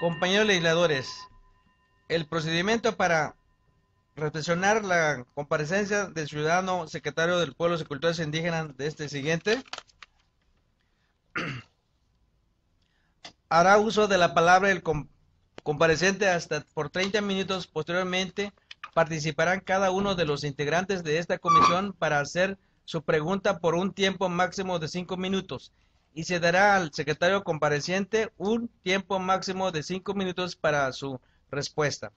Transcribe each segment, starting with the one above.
Compañeros legisladores, el procedimiento para recepcionar la comparecencia del ciudadano secretario del Pueblos y Culturas Indígenas de este siguiente. Hará uso de la palabra el comparecente hasta por 30 minutos. Posteriormente participarán cada uno de los integrantes de esta comisión para hacer su pregunta por un tiempo máximo de 5 minutos y se dará al secretario compareciente un tiempo máximo de 5 minutos para su respuesta.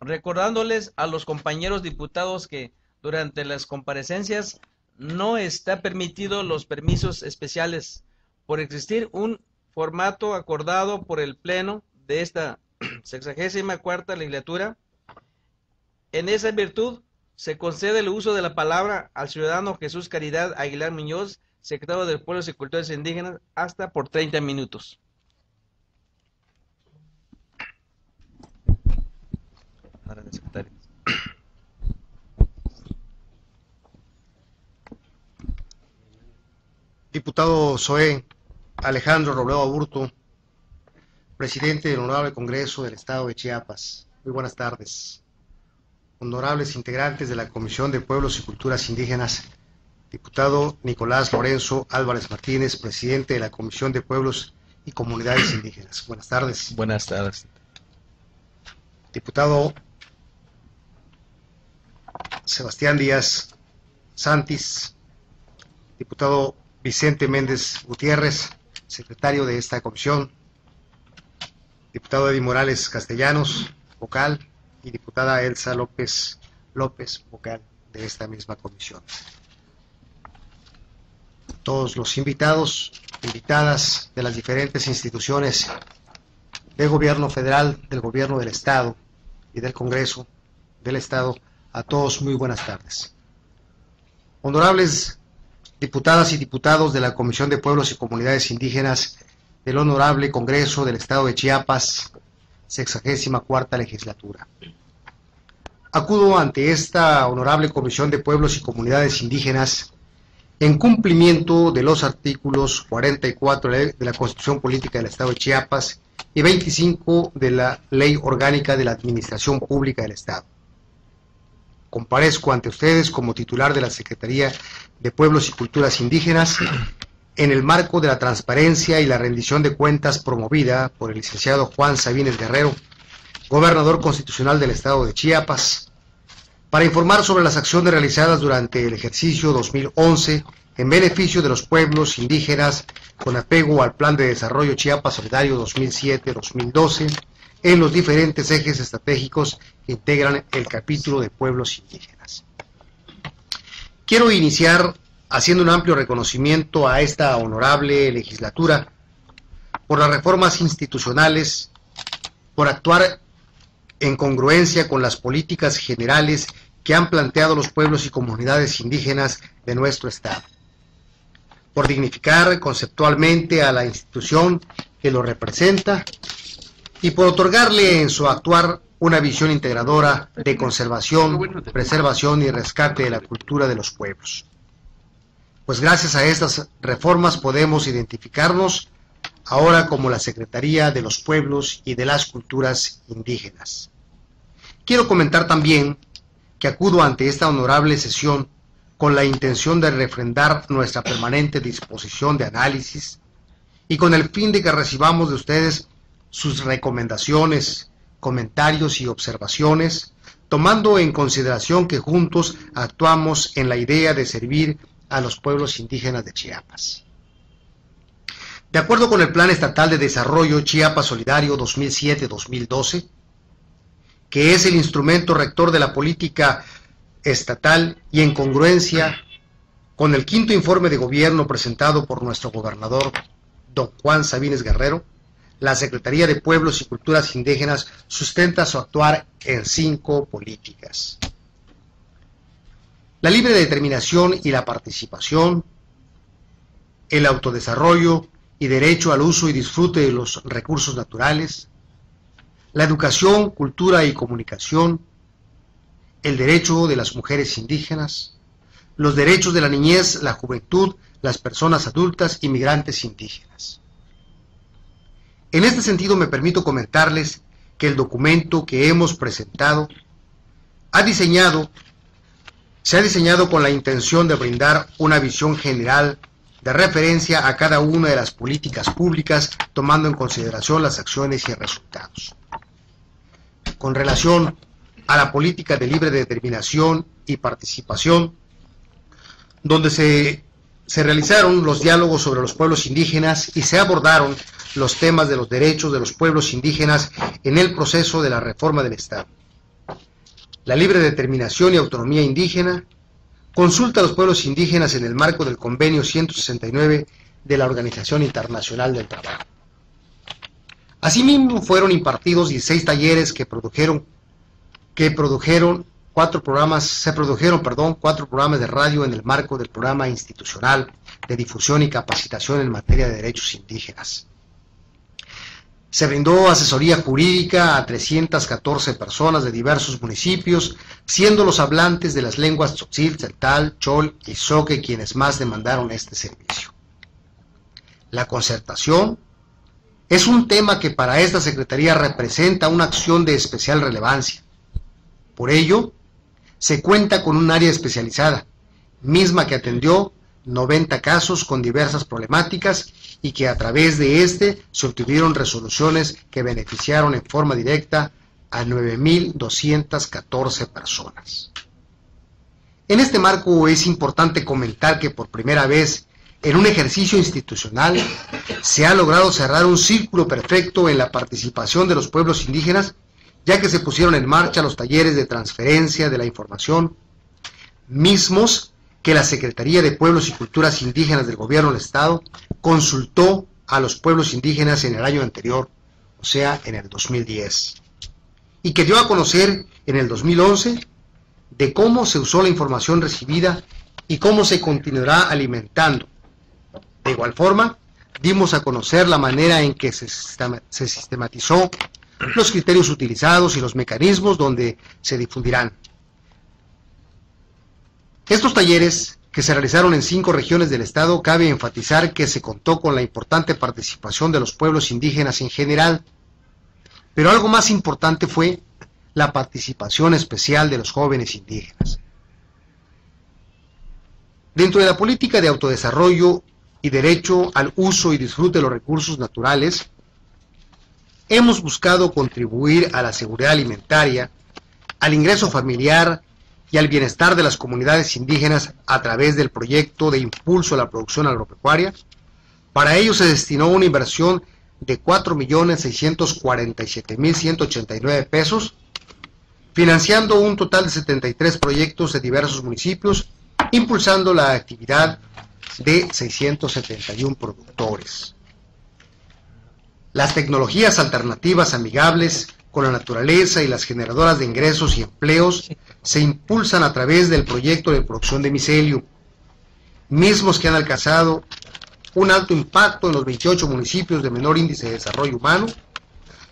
Recordándoles a los compañeros diputados que durante las comparecencias no está permitido los permisos especiales por existir un formato acordado por el Pleno de esta 64ª legislatura. En esa virtud se concede el uso de la palabra al ciudadano Jesús Caridad Aguilar Muñoz, secretario de Pueblos y Culturas Indígenas, hasta por 30 minutos. Diputado Zoé Alejandro Robledo Aburto, presidente del Honorable Congreso del Estado de Chiapas. Muy buenas tardes. Honorables integrantes de la Comisión de Pueblos y Culturas Indígenas, diputado Nicolás Lorenzo Álvarez Martínez, presidente de la Comisión de Pueblos y Comunidades Indígenas. Buenas tardes. Buenas tardes. Diputado Sebastián Díaz Santis, diputado Vicente Méndez Gutiérrez, secretario de esta comisión, diputado Eddie Morales Castellanos, vocal, y diputada Elsa López, vocal de esta misma comisión. Todos los invitados, invitadas de las diferentes instituciones del gobierno federal, del gobierno del Estado y del Congreso del Estado, a todos muy buenas tardes. Honorables diputadas y diputados de la Comisión de Pueblos y Comunidades Indígenas del Honorable Congreso del Estado de Chiapas, 64ª legislatura. Acudo ante esta honorable Comisión de Pueblos y Comunidades Indígenas en cumplimiento de los artículos 44 de la Constitución Política del Estado de Chiapas y 25 de la Ley Orgánica de la Administración Pública del Estado. Comparezco ante ustedes como titular de la Secretaría de Pueblos y Culturas Indígenas en el marco de la transparencia y la rendición de cuentas promovida por el licenciado Juan Sabines Guerrero, gobernador constitucional del Estado de Chiapas, para informar sobre las acciones realizadas durante el ejercicio 2011 en beneficio de los pueblos indígenas con apego al Plan de Desarrollo Chiapas Solidario 2007-2012 en los diferentes ejes estratégicos que integran el capítulo de pueblos indígenas. Quiero iniciar haciendo un amplio reconocimiento a esta honorable legislatura por las reformas institucionales, por actuar en congruencia con las políticas generales que han planteado los pueblos y comunidades indígenas de nuestro Estado, por dignificar conceptualmente a la institución que lo representa y por otorgarle en su actuar una visión integradora de conservación, preservación y rescate de la cultura de los pueblos. Pues gracias a estas reformas podemos identificarnos ahora como la Secretaría de los Pueblos y de las Culturas Indígenas. Quiero comentar también que acudo ante esta honorable sesión con la intención de refrendar nuestra permanente disposición de análisis y con el fin de que recibamos de ustedes sus recomendaciones, comentarios y observaciones, tomando en consideración que juntos actuamos en la idea de servir a los pueblos indígenas de Chiapas. De acuerdo con el Plan Estatal de Desarrollo Chiapas Solidario 2007-2012, que es el instrumento rector de la política estatal y en congruencia con el quinto informe de gobierno presentado por nuestro gobernador, don Juan Sabines Guerrero, la Secretaría de Pueblos y Culturas Indígenas sustenta su actuar en 5 políticas: la libre determinación y la participación, el autodesarrollo y derecho al uso y disfrute de los recursos naturales, la educación, cultura y comunicación, el derecho de las mujeres indígenas, los derechos de la niñez, la juventud, las personas adultas y migrantes indígenas. En este sentido, me permito comentarles que el documento que hemos presentado se ha diseñado con la intención de brindar una visión general de referencia a cada una de las políticas públicas, tomando en consideración las acciones y resultados. Con relación a la política de libre determinación y participación, donde se realizaron los diálogos sobre los pueblos indígenas y se abordaron los temas de los derechos de los pueblos indígenas en el proceso de la reforma del Estado. La libre determinación y autonomía indígena, consulta a los pueblos indígenas en el marco del Convenio 169 de la Organización Internacional del Trabajo. Asimismo, fueron impartidos 16 talleres se produjeron 4 programas de radio en el marco del programa institucional de difusión y capacitación en materia de derechos indígenas. Se brindó asesoría jurídica a 314 personas de diversos municipios, siendo los hablantes de las lenguas tzotzil, tzeltal, chol y zoque quienes más demandaron este servicio. La concertación es un tema que para esta Secretaría representa una acción de especial relevancia. Por ello, se cuenta con un área especializada, misma que atendió 90 casos con diversas problemáticas y que a través de se obtuvieron resoluciones que beneficiaron en forma directa a 9.214 personas. En este marco es importante comentar que por primera vez en un ejercicio institucional se ha logrado cerrar un círculo perfecto en la participación de los pueblos indígenas, ya que se pusieron en marcha los talleres de transferencia de la información, mismos que la Secretaría de Pueblos y Culturas Indígenas del Gobierno del Estado consultó a los pueblos indígenas en el año anterior, o sea, en el 2010, y que dio a conocer en el 2011 de cómo se usó la información recibida y cómo se continuará alimentando. De igual forma, dimos a conocer la manera en que se sistematizó los criterios utilizados y los mecanismos donde se difundirán. Estos talleres, que se realizaron en 5 regiones del Estado, cabe enfatizar que se contó con la importante participación de los pueblos indígenas en general, pero algo más importante fue la participación especial de los jóvenes indígenas. Dentro de la política de autodesarrollo y derecho al uso y disfrute de los recursos naturales, hemos buscado contribuir a la seguridad alimentaria, al ingreso familiar y al bienestar de las comunidades indígenas a través del proyecto de impulso a la producción agropecuaria. Para ello se destinó una inversión de 4.647.189 pesos, financiando un total de 73 proyectos de diversos municipios, impulsando la actividad de 671 productores. Las tecnologías alternativas amigables con la naturaleza y las generadoras de ingresos y empleos se impulsan a través del proyecto de producción de micelio, mismos que han alcanzado un alto impacto en los 28 municipios de menor índice de desarrollo humano,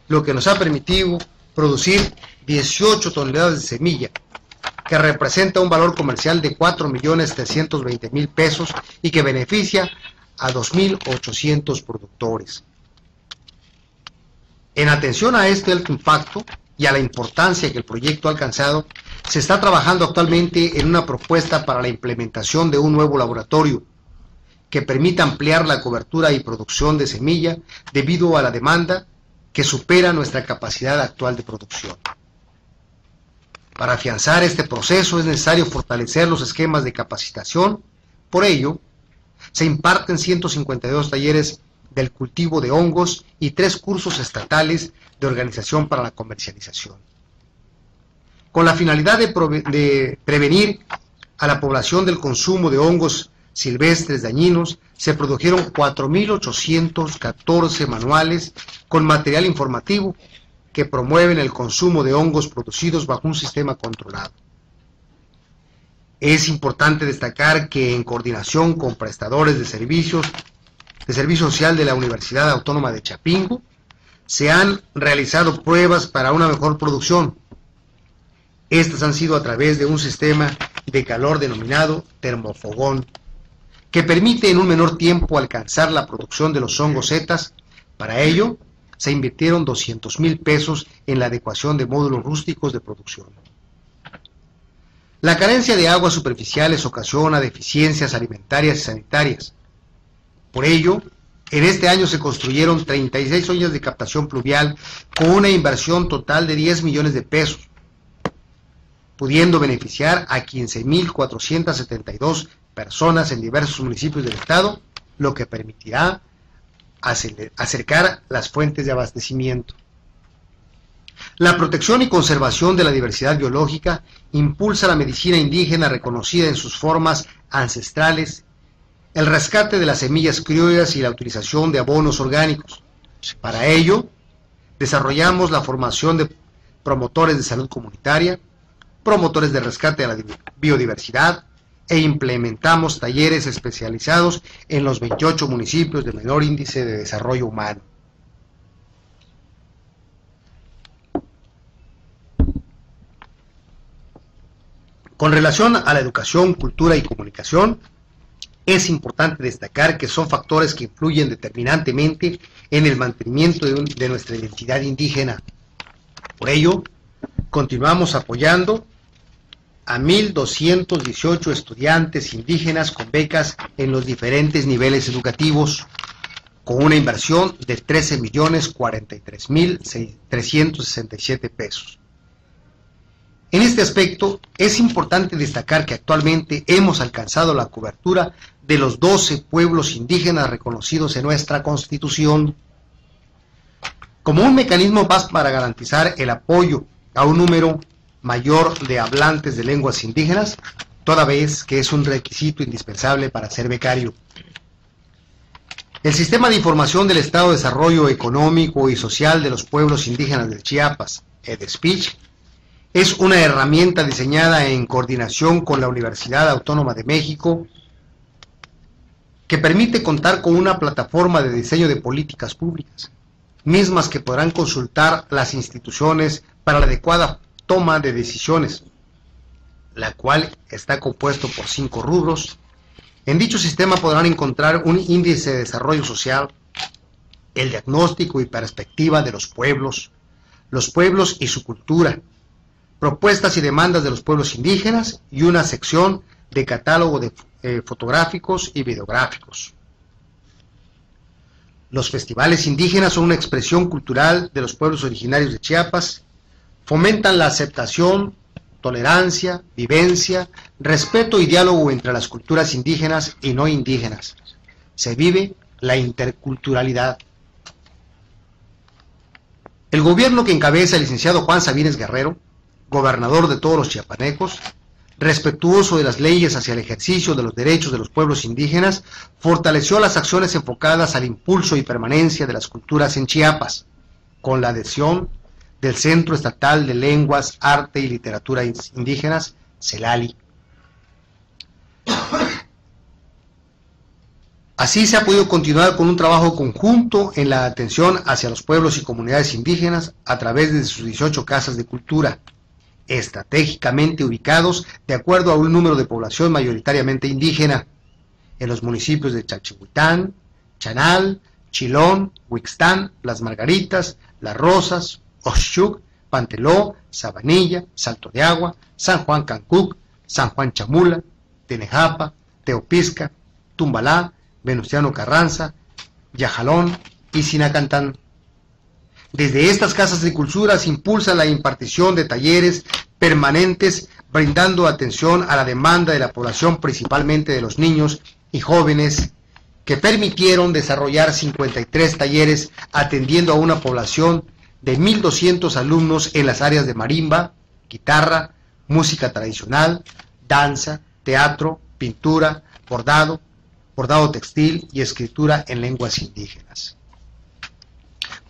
lo que nos ha permitido producir 18 toneladas de semilla, que representa un valor comercial de 4.320.000 pesos y que beneficia a 2.800 productores. En atención a este alto impacto y a la importancia que el proyecto ha alcanzado, se está trabajando actualmente en una propuesta para la implementación de un nuevo laboratorio que permita ampliar la cobertura y producción de semilla debido a la demanda que supera nuestra capacidad actual de producción. Para afianzar este proceso es necesario fortalecer los esquemas de capacitación. Por ello, se imparten 152 talleres del cultivo de hongos y 3 cursos estatales de organización para la comercialización. Con la finalidad de prevenir a la población del consumo de hongos silvestres dañinos, se produjeron 4.814 manuales con material informativo que promueven el consumo de hongos producidos bajo un sistema controlado. Es importante destacar que en coordinación con prestadores de servicio social de la Universidad Autónoma de Chapingo, se han realizado pruebas para una mejor producción. Estas han sido a través de un sistema de calor denominado termofogón, que permite en un menor tiempo alcanzar la producción de los hongos setas. Para ello, se invirtieron 200,000 pesos en la adecuación de módulos rústicos de producción. La carencia de aguas superficiales ocasiona deficiencias alimentarias y sanitarias. Por ello, en este año se construyeron 36 ollas de captación pluvial con una inversión total de 10 millones de pesos, pudiendo beneficiar a 15,472 personas en diversos municipios del estado, lo que permitirá acercar las fuentes de abastecimiento. La protección y conservación de la diversidad biológica impulsa la medicina indígena reconocida en sus formas ancestrales, el rescate de las semillas criollas y la utilización de abonos orgánicos. Para ello, desarrollamos la formación de promotores de salud comunitaria, promotores de rescate de la biodiversidad, e implementamos talleres especializados en los 28 municipios de menor índice de desarrollo humano. Con relación a la educación, cultura y comunicación, es importante destacar que son factores que influyen determinantemente en el mantenimiento de nuestra identidad indígena. Por ello, continuamos apoyando a 1,218 estudiantes indígenas con becas en los diferentes niveles educativos, con una inversión de 13,043,367 pesos. En este aspecto, es importante destacar que actualmente hemos alcanzado la cobertura de los 12 pueblos indígenas reconocidos en nuestra Constitución. Como un mecanismo más para garantizar el apoyo a un número mayor de hablantes de lenguas indígenas, toda vez que es un requisito indispensable para ser becario. El Sistema de Información del Estado de Desarrollo Económico y Social de los Pueblos Indígenas de Chiapas, EDESPICH, es una herramienta diseñada en coordinación con la Universidad Autónoma de México que permite contar con una plataforma de diseño de políticas públicas, mismas que podrán consultar las instituciones para la adecuada toma de decisiones, la cual está compuesto por 5 rubros. En dicho sistema podrán encontrar un índice de desarrollo social, el diagnóstico y perspectiva de los pueblos y su cultura, propuestas y demandas de los pueblos indígenas y una sección de catálogo de fotográficos y videográficos. Los festivales indígenas son una expresión cultural de los pueblos originarios de Chiapas. Fomentan la aceptación, tolerancia, vivencia, respeto y diálogo entre las culturas indígenas y no indígenas. Se vive la interculturalidad. El gobierno que encabeza el licenciado Juan Sabines Guerrero, gobernador de todos los chiapanecos, respetuoso de las leyes hacia el ejercicio de los derechos de los pueblos indígenas, fortaleció las acciones enfocadas al impulso y permanencia de las culturas en Chiapas, con la adhesión del Centro Estatal de Lenguas, Arte y Literatura Indígenas, CELALI. Así se ha podido continuar con un trabajo conjunto en la atención hacia los pueblos y comunidades indígenas a través de sus 18 casas de cultura, estratégicamente ubicados de acuerdo a un número de población mayoritariamente indígena, en los municipios de Chalchihuitán, Chanal, Chilón, Huixtán, Las Margaritas, Las Rosas, Oxchuc, Panteló, Sabanilla, Salto de Agua, San Juan Cancuc, San Juan Chamula, Tenejapa, Teopisca, Tumbalá, Venustiano Carranza, Yajalón y Sinacantán. Desde estas casas de cultura se impulsa la impartición de talleres permanentes, brindando atención a la demanda de la población, principalmente de los niños y jóvenes, que permitieron desarrollar 53 talleres atendiendo a una población de 1,200 alumnos en las áreas de marimba, guitarra, música tradicional, danza, teatro, pintura, bordado textil y escritura en lenguas indígenas.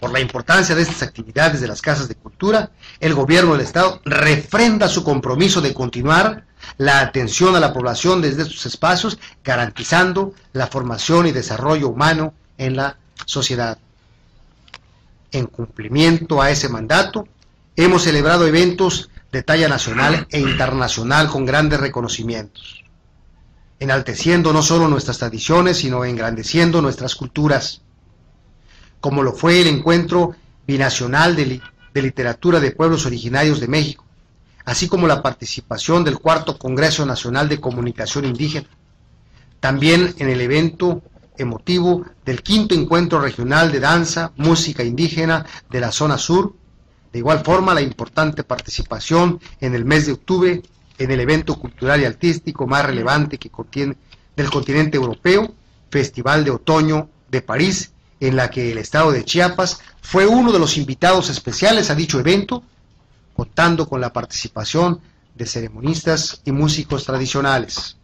Por la importancia de estas actividades de las casas de cultura, el gobierno del Estado refrenda su compromiso de continuar la atención a la población desde estos espacios, garantizando la formación y desarrollo humano en la sociedad. En cumplimiento a ese mandato, hemos celebrado eventos de talla nacional e internacional con grandes reconocimientos, enalteciendo no solo nuestras tradiciones, sino engrandeciendo nuestras culturas. como lo fue el Encuentro Binacional de Literatura de Pueblos Originarios de México, así como la participación del Cuarto Congreso Nacional de Comunicación Indígena. También en el evento emotivo del Quinto Encuentro Regional de Danza, Música Indígena de la Zona Sur. De igual forma, la importante participación en el mes de octubre en el evento cultural y artístico más relevante del continente europeo, Festival de Otoño de París, en la que el estado de Chiapas fue uno de los invitados especiales a dicho evento, contando con la participación de ceremonistas y músicos tradicionales.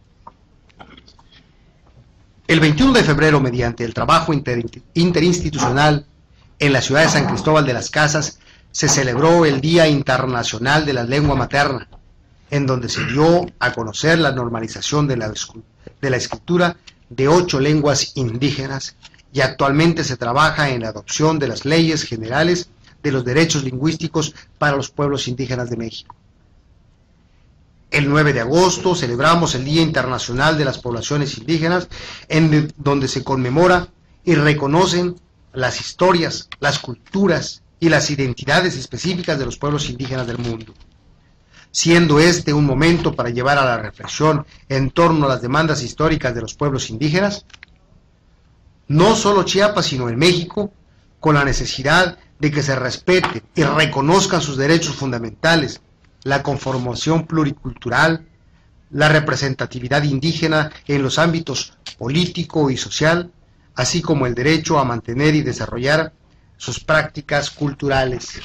El 21 de febrero, mediante el trabajo interinstitucional en la ciudad de San Cristóbal de las Casas, se celebró el Día Internacional de la Lengua Materna, en donde se dio a conocer la normalización de la escritura de 8 lenguas indígenas, y actualmente se trabaja en la adopción de las leyes generales de los derechos lingüísticos para los pueblos indígenas de México. El 9 de agosto celebramos el Día Internacional de las Poblaciones Indígenas, en donde se conmemora y reconocen las historias, las culturas y las identidades específicas de los pueblos indígenas del mundo, siendo este un momento para llevar a la reflexión en torno a las demandas históricas de los pueblos indígenas, no solo Chiapas, sino en México, con la necesidad de que se respeten y reconozcan sus derechos fundamentales, la conformación pluricultural, la representatividad indígena en los ámbitos político y social, así como el derecho a mantener y desarrollar sus prácticas culturales.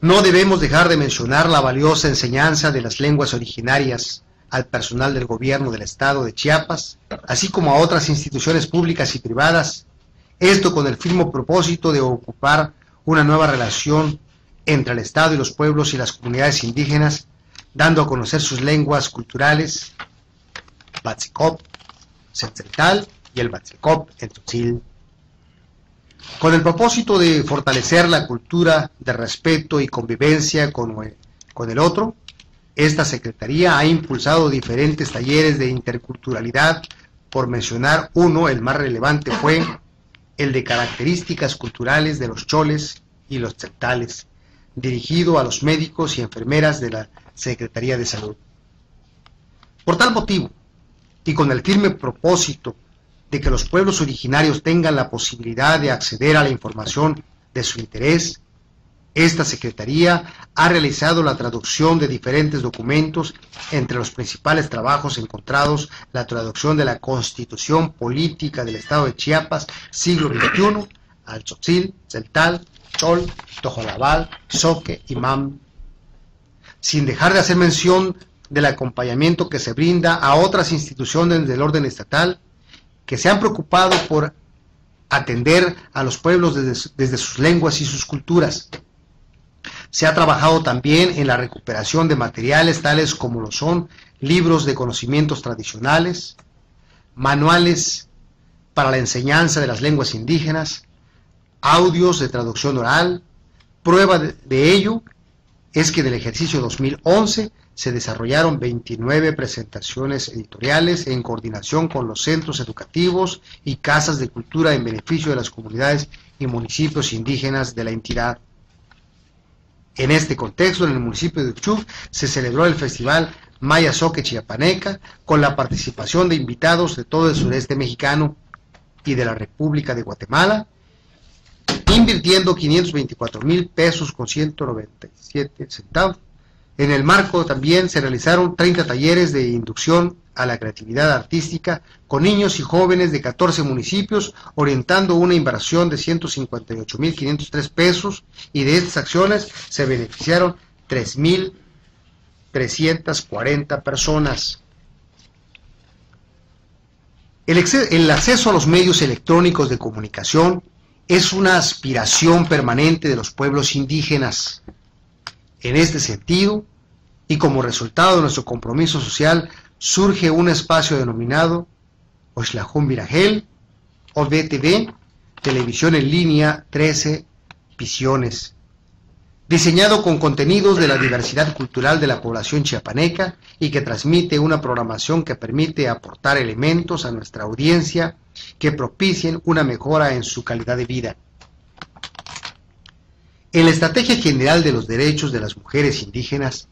No debemos dejar de mencionar la valiosa enseñanza de las lenguas originarias al personal del gobierno del estado de Chiapas, así como a otras instituciones públicas y privadas, esto con el firme propósito de ocupar una nueva relación entre el Estado y los pueblos y las comunidades indígenas, dando a conocer sus lenguas culturales, Batzicop, Tzeltal y el Batzicop en Tzotzil. Con el propósito de fortalecer la cultura de respeto y convivencia con el otro, esta Secretaría ha impulsado diferentes talleres de interculturalidad. Por mencionar uno, el más relevante fue el de características culturales de los choles y los tzeltales, dirigido a los médicos y enfermeras de la Secretaría de Salud. Por tal motivo, y con el firme propósito de que los pueblos originarios tengan la posibilidad de acceder a la información de su interés, esta Secretaría ha realizado la traducción de diferentes documentos. Entre los principales trabajos encontrados, la traducción de la Constitución Política del Estado de Chiapas, siglo XXI, al Tzotzil, Tzeltal, Chol, Tojolabal, Zoque y Mam, sin dejar de hacer mención del acompañamiento que se brinda a otras instituciones del orden estatal que se han preocupado por atender a los pueblos desde sus lenguas y sus culturas. Se ha trabajado también en la recuperación de materiales tales como lo son libros de conocimientos tradicionales, manuales para la enseñanza de las lenguas indígenas, audios de traducción oral. Prueba de ello es que en el ejercicio 2011 se desarrollaron 29 presentaciones editoriales en coordinación con los centros educativos y casas de cultura en beneficio de las comunidades y municipios indígenas de la entidad. En este contexto, en el municipio de Uchuc se celebró el Festival Maya Zoque Chiapaneca con la participación de invitados de todo el sureste mexicano y de la República de Guatemala, invirtiendo 524,000 pesos con 197 centavos. En el marco también se realizaron 30 talleres de inducción a la creatividad artística con niños y jóvenes de 14 municipios, orientando una inversión de 158,503 pesos, y de estas acciones se beneficiaron 3,340 personas. El acceso a los medios electrónicos de comunicación es una aspiración permanente de los pueblos indígenas. En este sentido, y como resultado de nuestro compromiso social, surge un espacio denominado Oxlajón Viragel, o BTV, Televisión en Línea 13 Visiones, diseñado con contenidos de la diversidad cultural de la población chiapaneca y que transmite una programación que permite aportar elementos a nuestra audiencia que propicien una mejora en su calidad de vida. En la Estrategia General de los Derechos de las Mujeres Indígenas,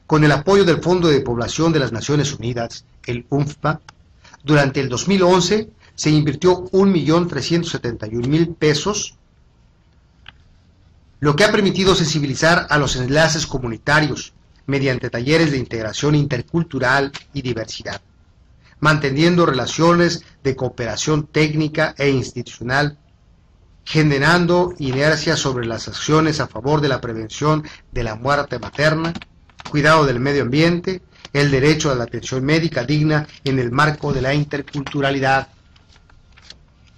con el apoyo del Fondo de Población de las Naciones Unidas, el UNFPA, durante el 2011 se invirtió 1.371.000 pesos, lo que ha permitido sensibilizar a los enlaces comunitarios mediante talleres de integración intercultural y diversidad, manteniendo relaciones de cooperación técnica e institucional, generando inercia sobre las acciones a favor de la prevención de la muerte materna, cuidado del medio ambiente, el derecho a la atención médica digna en el marco de la interculturalidad.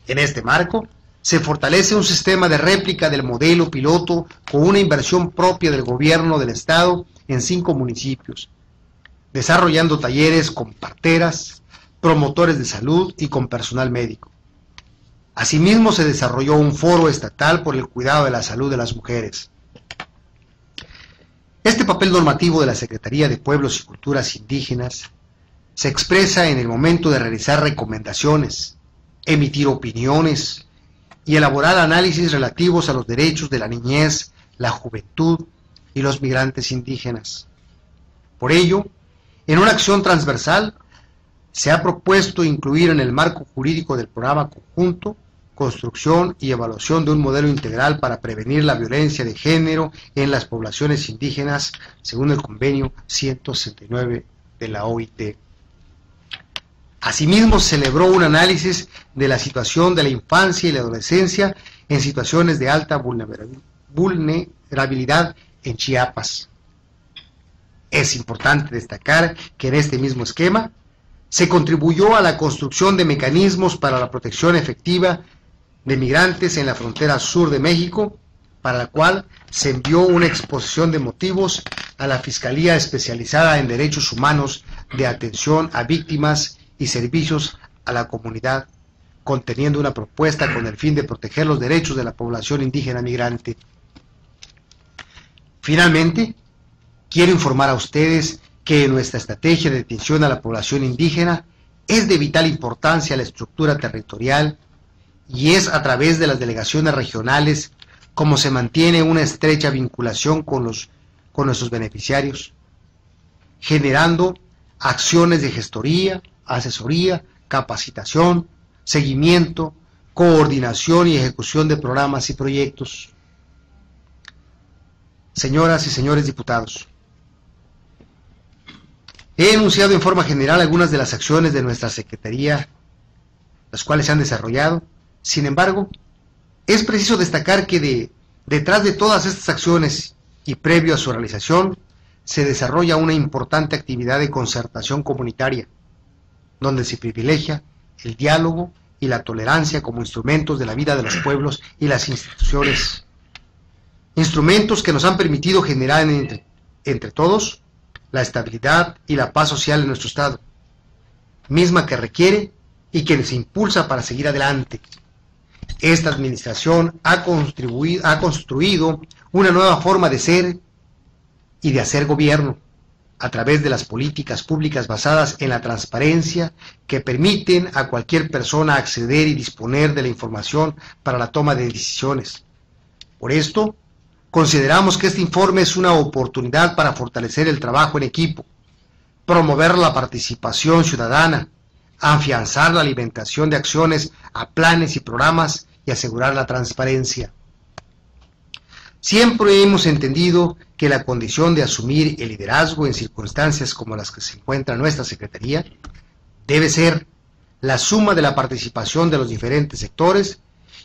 En este marco, se fortalece un sistema de réplica del modelo piloto con una inversión propia del gobierno del Estado en 5 municipios, desarrollando talleres con parteras, promotores de salud y con personal médico. Asimismo, se desarrolló un foro estatal por el cuidado de la salud de las mujeres. Este papel normativo de la Secretaría de Pueblos y Culturas Indígenas se expresa en el momento de realizar recomendaciones, emitir opiniones y elaborar análisis relativos a los derechos de la niñez, la juventud y los migrantes indígenas. Por ello, en una acción transversal, se ha propuesto incluir en el marco jurídico del programa conjunto construcción y evaluación de un modelo integral para prevenir la violencia de género en las poblaciones indígenas, según el convenio 169 de la OIT. Asimismo, se celebró un análisis de la situación de la infancia y la adolescencia en situaciones de alta vulnerabilidad en Chiapas. Es importante destacar que en este mismo esquema se contribuyó a la construcción de mecanismos para la protección efectiva de migrantes en la frontera sur de México, para la cual se envió una exposición de motivos a la Fiscalía Especializada en Derechos Humanos de Atención a Víctimas y Servicios a la Comunidad, conteniendo una propuesta con el fin de proteger los derechos de la población indígena migrante. Finalmente, quiero informar a ustedes que en nuestra estrategia de atención a la población indígena es de vital importancia la estructura territorial y es a través de las delegaciones regionales como se mantiene una estrecha vinculación con nuestros beneficiarios, generando acciones de gestoría, asesoría, capacitación, seguimiento, coordinación y ejecución de programas y proyectos. Señoras y señores diputados, he enunciado en forma general algunas de las acciones de nuestra Secretaría, las cuales se han desarrollado. Sin embargo, es preciso destacar que detrás de todas estas acciones y previo a su realización, se desarrolla una importante actividad de concertación comunitaria, donde se privilegia el diálogo y la tolerancia como instrumentos de la vida de los pueblos y las instituciones. Instrumentos que nos han permitido generar entre todos la estabilidad y la paz social en nuestro Estado, misma que requiere y que nos impulsa para seguir adelante. Esta administración ha construido una nueva forma de ser y de hacer gobierno, a través de las políticas públicas basadas en la transparencia que permiten a cualquier persona acceder y disponer de la información para la toma de decisiones. Por esto, consideramos que este informe es una oportunidad para fortalecer el trabajo en equipo, promover la participación ciudadana, afianzar la alimentación de acciones a planes y programas y asegurar la transparencia. Siempre hemos entendido que la condición de asumir el liderazgo en circunstancias como las que se encuentra nuestra Secretaría debe ser la suma de la participación de los diferentes sectores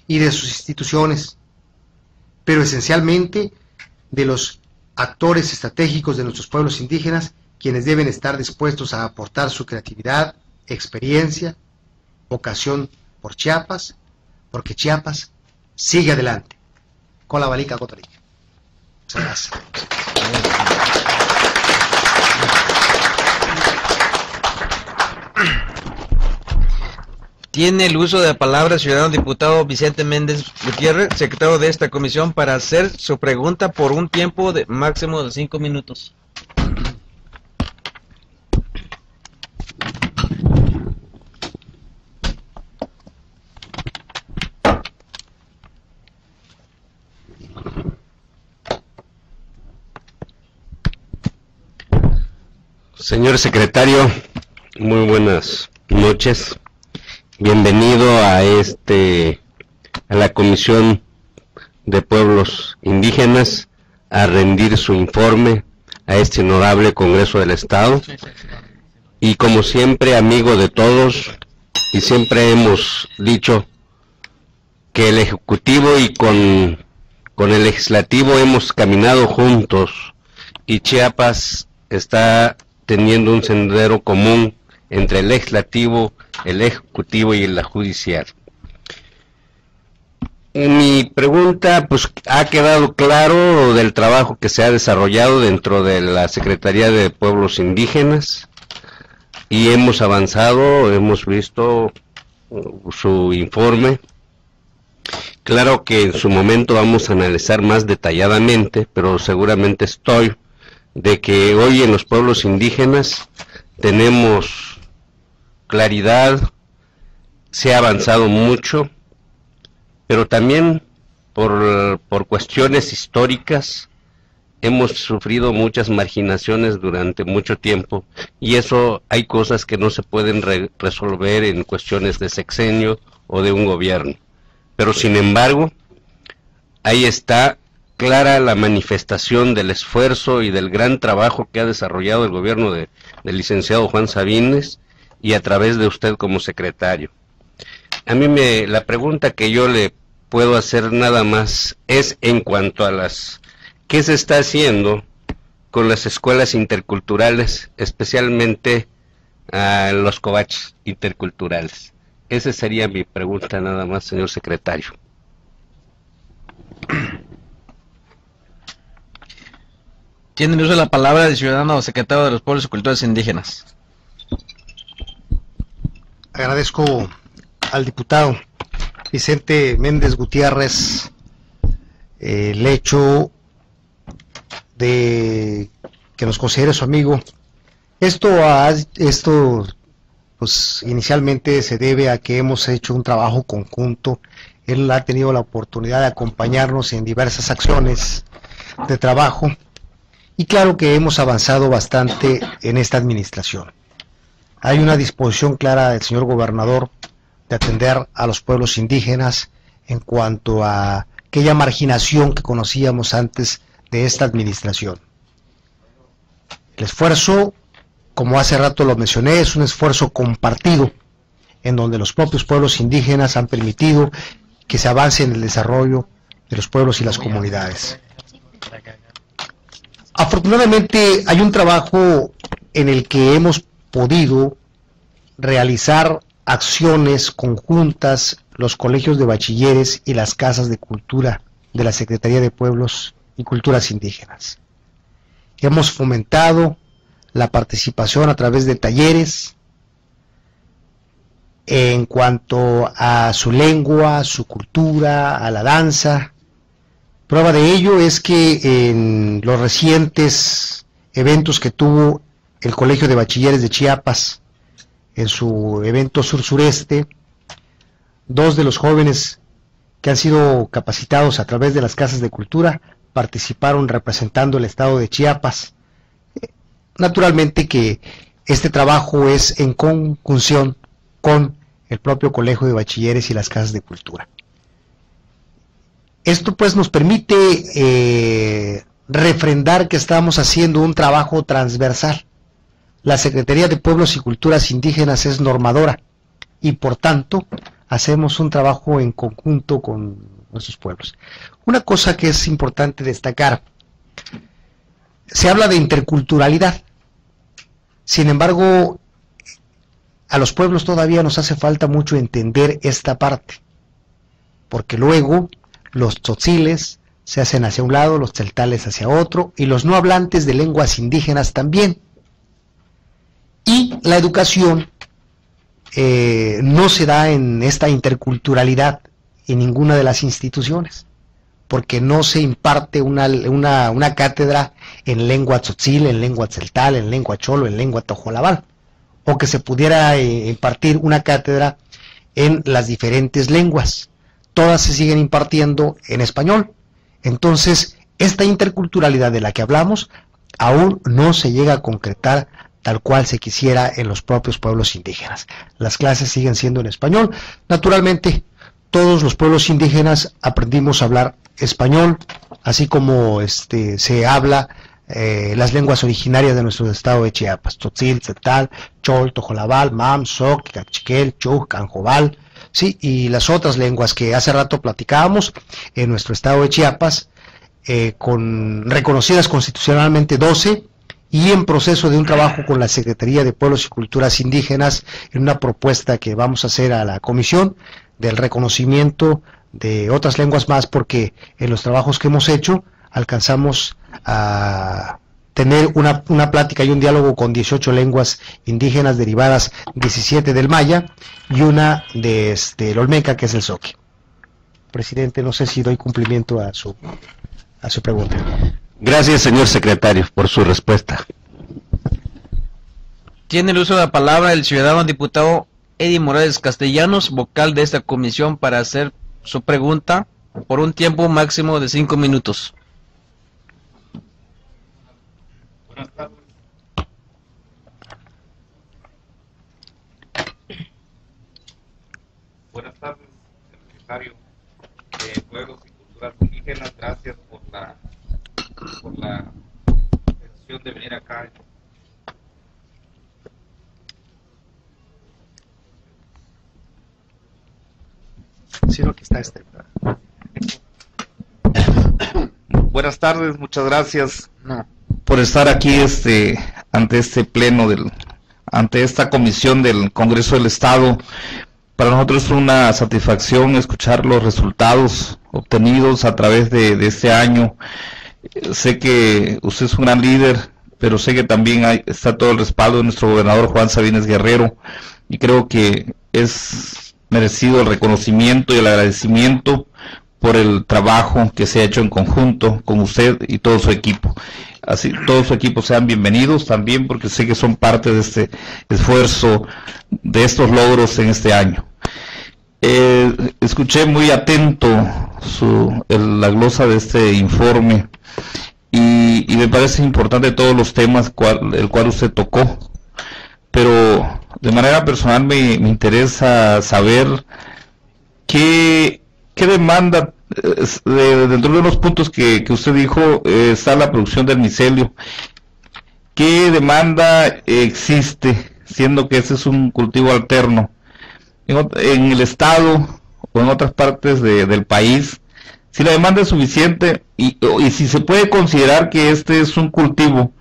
y de sus instituciones, pero esencialmente de los actores estratégicos de nuestros pueblos indígenas, quienes deben estar dispuestos a aportar su creatividad, experiencia, vocación por Chiapas, porque Chiapas sigue adelante. Con la balica Cotorica. Muchas gracias. Tiene el uso de la palabra el ciudadano diputado Vicente Méndez Gutiérrez, secretario de esta comisión, para hacer su pregunta por un tiempo de máximo de 5 minutos. Señor secretario, muy buenas noches. Bienvenido a la Comisión de Pueblos Indígenas a rendir su informe a este honorable Congreso del Estado. Y como siempre, amigo de todos, y siempre hemos dicho que el Ejecutivo y con el Legislativo hemos caminado juntos, y Chiapas está teniendo un sendero común entre el Legislativo, el Ejecutivo y la Judicial. Mi pregunta, pues, ha quedado claro del trabajo que se ha desarrollado dentro de la Secretaría de Pueblos Indígenas, y hemos avanzado, hemos visto su informe. Claro que en su momento vamos a analizar más detalladamente, pero seguramente estoy de que hoy en los pueblos indígenas tenemos claridad, se ha avanzado mucho, pero también por cuestiones históricas hemos sufrido muchas marginaciones durante mucho tiempo, y eso hay cosas que no se pueden resolver en cuestiones de sexenio o de un gobierno. Pero sin embargo, ahí está clara la manifestación del esfuerzo y del gran trabajo que ha desarrollado el gobierno del licenciado Juan Sabines, y a través de usted como secretario. A mí la pregunta que yo le puedo hacer nada más es en cuanto a ¿qué se está haciendo con las escuelas interculturales, especialmente a los covaches interculturales? Esa sería mi pregunta nada más, señor secretario. Tiene el uso de la palabra el ciudadano secretario de los Pueblos y Culturas Indígenas. Agradezco al diputado Vicente Méndez Gutiérrez el hecho de que nos considere su amigo. Esto pues inicialmente se debe a que hemos hecho un trabajo conjunto. Él ha tenido la oportunidad de acompañarnos en diversas acciones de trabajo, y claro que hemos avanzado bastante en esta administración. Hay una disposición clara del señor gobernador de atender a los pueblos indígenas en cuanto a aquella marginación que conocíamos antes de esta administración. El esfuerzo, como hace rato lo mencioné, es un esfuerzo compartido, en donde los propios pueblos indígenas han permitido que se avance en el desarrollo de los pueblos y las comunidades. Afortunadamente hay un trabajo en el que hemos podido realizar acciones conjuntas, los colegios de bachilleres y las casas de cultura de la Secretaría de Pueblos y Culturas Indígenas. Hemos fomentado la participación a través de talleres en cuanto a su lengua, su cultura, a la danza. Prueba de ello es que en los recientes eventos que tuvo el Colegio de Bachilleres de Chiapas, en su evento sur-sureste, 2 de los jóvenes que han sido capacitados a través de las casas de cultura participaron representando el estado de Chiapas. Naturalmente que este trabajo es en conjunción con el propio Colegio de Bachilleres y las casas de cultura. Esto pues nos permite refrendar que estamos haciendo un trabajo transversal. La Secretaría de Pueblos y Culturas Indígenas es normadora y por tanto hacemos un trabajo en conjunto con nuestros pueblos. Una cosa que es importante destacar, se habla de interculturalidad, sin embargo a los pueblos todavía nos hace falta mucho entender esta parte, porque luego los tzotziles se hacen hacia un lado, los tzeltales hacia otro, y los no hablantes de lenguas indígenas también. Y la educación no se da en esta interculturalidad en ninguna de las instituciones, porque no se imparte una cátedra en lengua tzotzil, en lengua tzeltal, en lengua cholo, en lengua tojolabal, o que se pudiera impartir una cátedra en las diferentes lenguas. Todas se siguen impartiendo en español. Entonces, esta interculturalidad de la que hablamos aún no se llega a concretar tal cual se quisiera en los propios pueblos indígenas. Las clases siguen siendo en español. Naturalmente, todos los pueblos indígenas aprendimos a hablar español, así como se habla las lenguas originarias de nuestro estado de Chiapas: tzotzil, tzeltal, chol, tojolabal, mam, soc, cachiquel, chuc, canjobal, sí, y las otras lenguas que hace rato platicábamos en nuestro estado de Chiapas, reconocidas constitucionalmente 12, y en proceso de un trabajo con la Secretaría de Pueblos y Culturas Indígenas en una propuesta que vamos a hacer a la comisión del reconocimiento de otras lenguas más, porque en los trabajos que hemos hecho alcanzamos a tener una plática y un diálogo con 18 lenguas indígenas derivadas, 17 del maya y una del olmeca, que es el zoque. Presidente, no sé si doy cumplimiento a su pregunta. Gracias, señor secretario, por su respuesta. Tiene el uso de la palabra el ciudadano diputado Eddie Morales Castellanos, vocal de esta comisión, para hacer su pregunta por un tiempo máximo de 5 minutos. Buenas tardes. Buenas tardes, secretario de Pueblos y Culturas Indígenas. Gracias por la decisión de venir acá. Sí, aquí está Buenas tardes, muchas gracias por estar aquí ante este pleno ante esta comisión del Congreso del Estado. Para nosotros es una satisfacción escuchar los resultados obtenidos a través de este año. Sé que usted es un gran líder, pero sé que también está todo el respaldo de nuestro gobernador Juan Sabines Guerrero, y creo que es merecido el reconocimiento y el agradecimiento por el trabajo que se ha hecho en conjunto con usted y todo su equipo. Así, todo su equipo sean bienvenidos también, porque sé que son parte de este esfuerzo, de estos logros en este año. Escuché muy atento la glosa de este informe, y me parece importante todos los temas el cual usted tocó, pero de manera personal me interesa saber qué demanda, dentro de los puntos que usted dijo, está la producción del micelio. ¿Qué demanda existe, siendo que ese es un cultivo alterno en el estado o en otras partes del país? Si la demanda es suficiente y si se puede considerar que este es un cultivo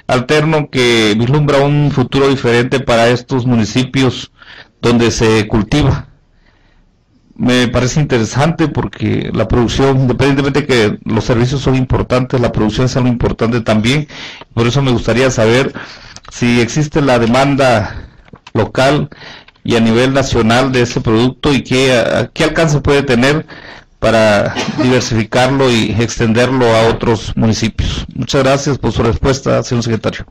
alterno que vislumbra un futuro diferente para estos municipios donde se cultiva. Me parece interesante, porque la producción, independientemente de que los servicios son importantes, la producción es algo importante también. Por eso me gustaría saber si existe la demanda local y a nivel nacional de ese producto, y qué alcance puede tener para diversificarlo y extenderlo a otros municipios. Muchas gracias por su respuesta, señor secretario.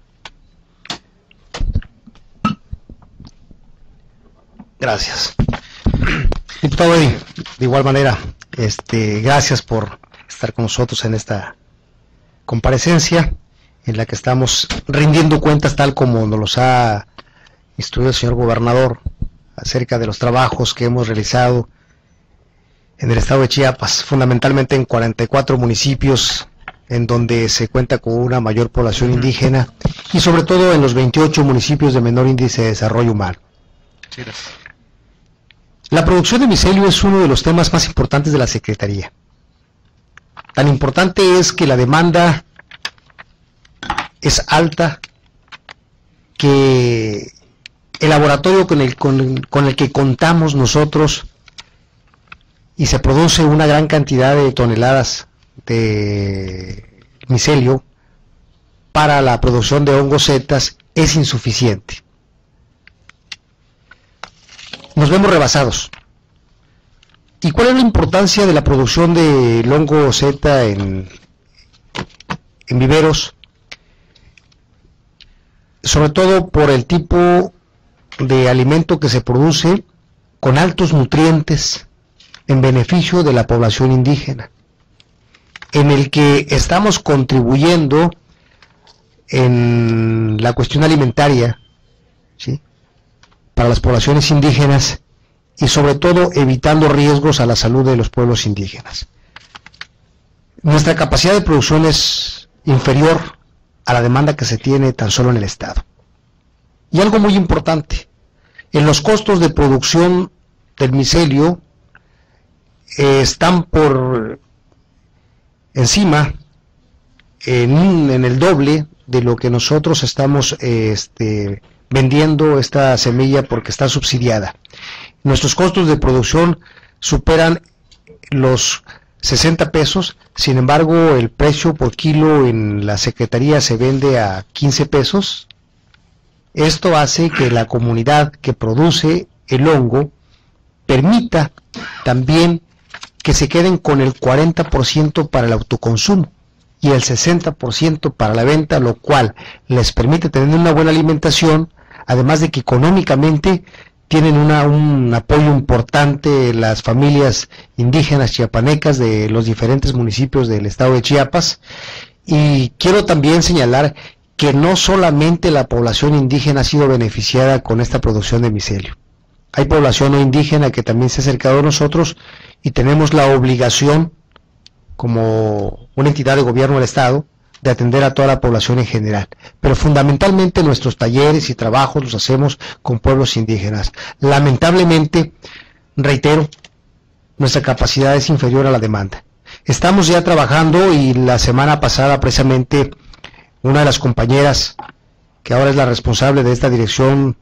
Gracias. Diputado Eddie, de igual manera, gracias por estar con nosotros en esta comparecencia, en la que estamos rindiendo cuentas, tal como nos los ha instruido el señor gobernador, acerca de los trabajos que hemos realizado en el estado de Chiapas, fundamentalmente en 44 municipios en donde se cuenta con una mayor población indígena, y sobre todo en los 28 municipios de menor índice de desarrollo humano. La producción de micelio es uno de los temas más importantes de la Secretaría. Tan importante es que la demanda es alta, que el laboratorio con el que contamos nosotros, y se produce una gran cantidad de toneladas de micelio para la producción de hongos setas, es insuficiente. nos vemos rebasados. ¿Y cuál es la importancia de la producción del hongo Z en viveros? Sobre todo por el tipo de alimento que se produce con altos nutrientes en beneficio de la población indígena, en el que estamos contribuyendo en la cuestión alimentaria, ¿sí?, para las poblaciones indígenas y sobre todo evitando riesgos a la salud de los pueblos indígenas. Nuestra capacidad de producción es inferior a la demanda que se tiene tan solo en el Estado. Y algo muy importante, en los costos de producción del micelio están por encima, en el doble de lo que nosotros estamos vendiendo esta semilla porque está subsidiada. Nuestros costos de producción superan los 60 pesos, sin embargo el precio por kilo en la Secretaría se vende a 15 pesos. Esto hace que la comunidad que produce el hongo permita también que se queden con el 40% para el autoconsumo y el 60% para la venta, lo cual les permite tener una buena alimentación, además de que económicamente tienen un apoyo importante las familias indígenas chiapanecas de los diferentes municipios del estado de Chiapas. Y quiero también señalar que no solamente la población indígena ha sido beneficiada con esta producción de micelio. Hay población no indígena que también se ha acercado a nosotros y tenemos la obligación, como una entidad de gobierno del Estado, de atender a toda la población en general. Pero fundamentalmente nuestros talleres y trabajos los hacemos con pueblos indígenas. Lamentablemente, reitero, nuestra capacidad es inferior a la demanda. Estamos ya trabajando y la semana pasada precisamente una de las compañeras, que ahora es la responsable de esta dirección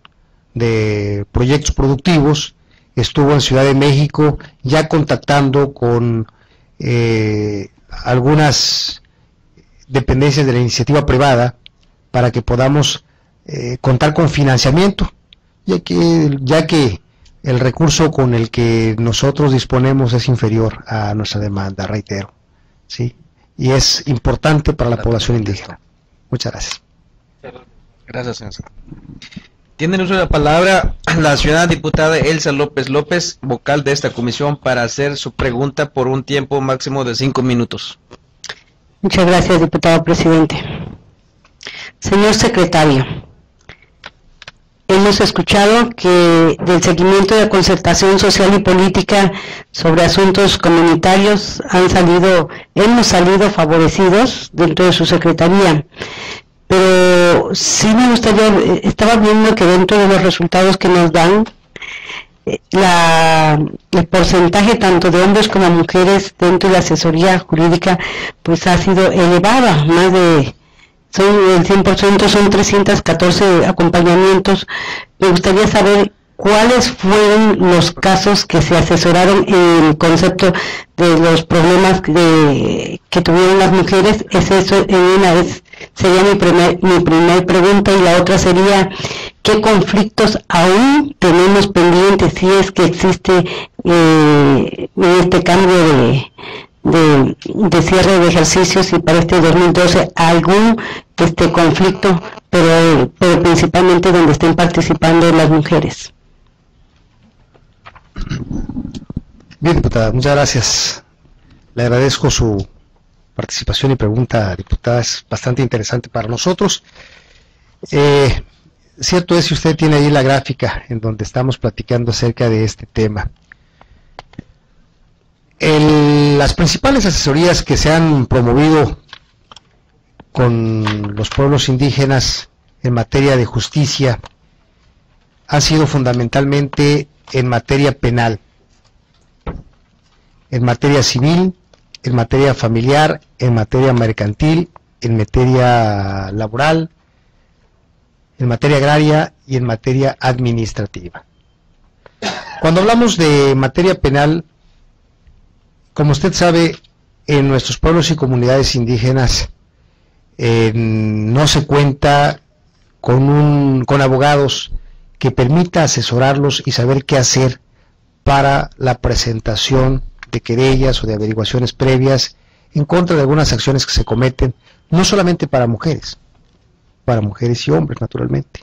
de proyectos productivos, estuvo en Ciudad de México ya contactando con algunas dependencias de la iniciativa privada para que podamos contar con financiamiento, ya que el recurso con el que nosotros disponemos es inferior a nuestra demanda, reitero, ¿sí? Y es importante para la población indígena. Muchas gracias. Gracias, señor. Tiene el uso de la palabra la ciudadana diputada Elsa López López, vocal de esta comisión, para hacer su pregunta por un tiempo máximo de 5 minutos. Muchas gracias, diputado presidente. Señor secretario, hemos escuchado que del seguimiento de concertación social y política sobre asuntos comunitarios hemos salido favorecidos dentro de su secretaría. Pero sí me gustaría, estaba viendo que dentro de los resultados que nos dan, el porcentaje tanto de hombres como mujeres dentro de la asesoría jurídica pues ha sido elevada, más de el 100%, son 314 acompañamientos. Me gustaría saber cuáles fueron los casos que se asesoraron en el concepto de los problemas que tuvieron las mujeres. Es eso, sería mi primer pregunta, y la otra sería qué conflictos aún tenemos pendientes, si es que existe este cambio de cierre de ejercicios y para este 2012 algún conflicto, pero principalmente donde estén participando las mujeres. Bien, diputada, muchas gracias. Le agradezco su participación y pregunta, diputada, es bastante interesante para nosotros. Cierto es, si usted tiene ahí la gráfica en donde estamos platicando acerca de este tema. Las principales asesorías que se han promovido con los pueblos indígenas en materia de justicia han sido fundamentalmente en materia penal, en materia civil, en materia familiar, en materia mercantil, en materia laboral, en materia agraria y en materia administrativa. Cuando hablamos de materia penal, como usted sabe, en nuestros pueblos y comunidades indígenas no se cuenta con abogados que permita asesorarlos y saber qué hacer para la presentación de querellas o de averiguaciones previas en contra de algunas acciones que se cometen, no solamente para mujeres y hombres, naturalmente.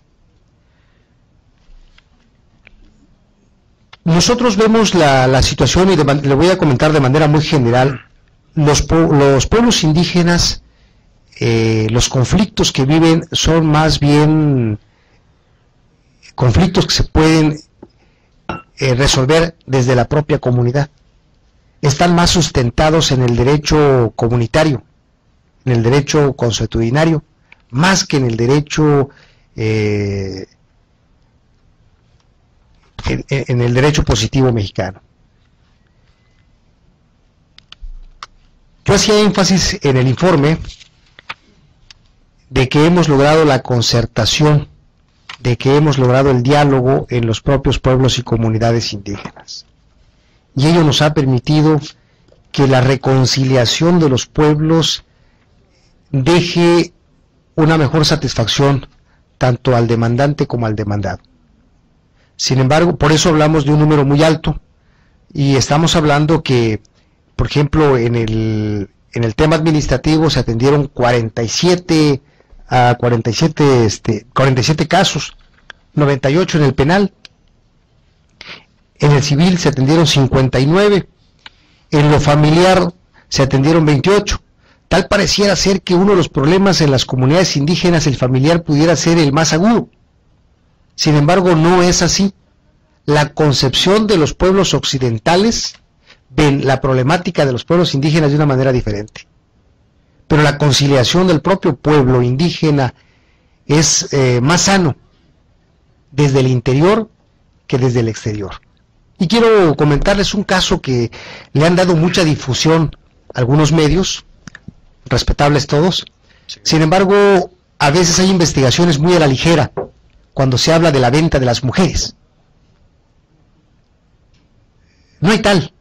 Nosotros vemos la situación, y le voy a comentar de manera muy general, los pueblos indígenas, los conflictos que viven son más bien conflictos que se pueden resolver desde la propia comunidad. Están más sustentados en el derecho comunitario, en el derecho consuetudinario, más que en el derecho en el derecho positivo mexicano. Yo hacía énfasis en el informe de que hemos logrado la concertación, de que hemos logrado el diálogo en los propios pueblos y comunidades indígenas. Y ello nos ha permitido que la reconciliación de los pueblos deje una mejor satisfacción tanto al demandante como al demandado. Sin embargo, por eso hablamos de un número muy alto, y estamos hablando que, por ejemplo, en el tema administrativo se atendieron 47 casos, 98 en el penal. En el civil se atendieron 59, en lo familiar se atendieron 28. Tal pareciera ser que uno de los problemas en las comunidades indígenas, el familiar, pudiera ser el más agudo. Sin embargo, no es así. La concepción de los pueblos occidentales ven la problemática de los pueblos indígenas de una manera diferente. Pero la conciliación del propio pueblo indígena es más sano desde el interior que desde el exterior. Y quiero comentarles un caso que le han dado mucha difusión a algunos medios, respetables todos. Sin embargo, a veces hay investigaciones muy a la ligera cuando se habla de la venta de las mujeres. No hay tal.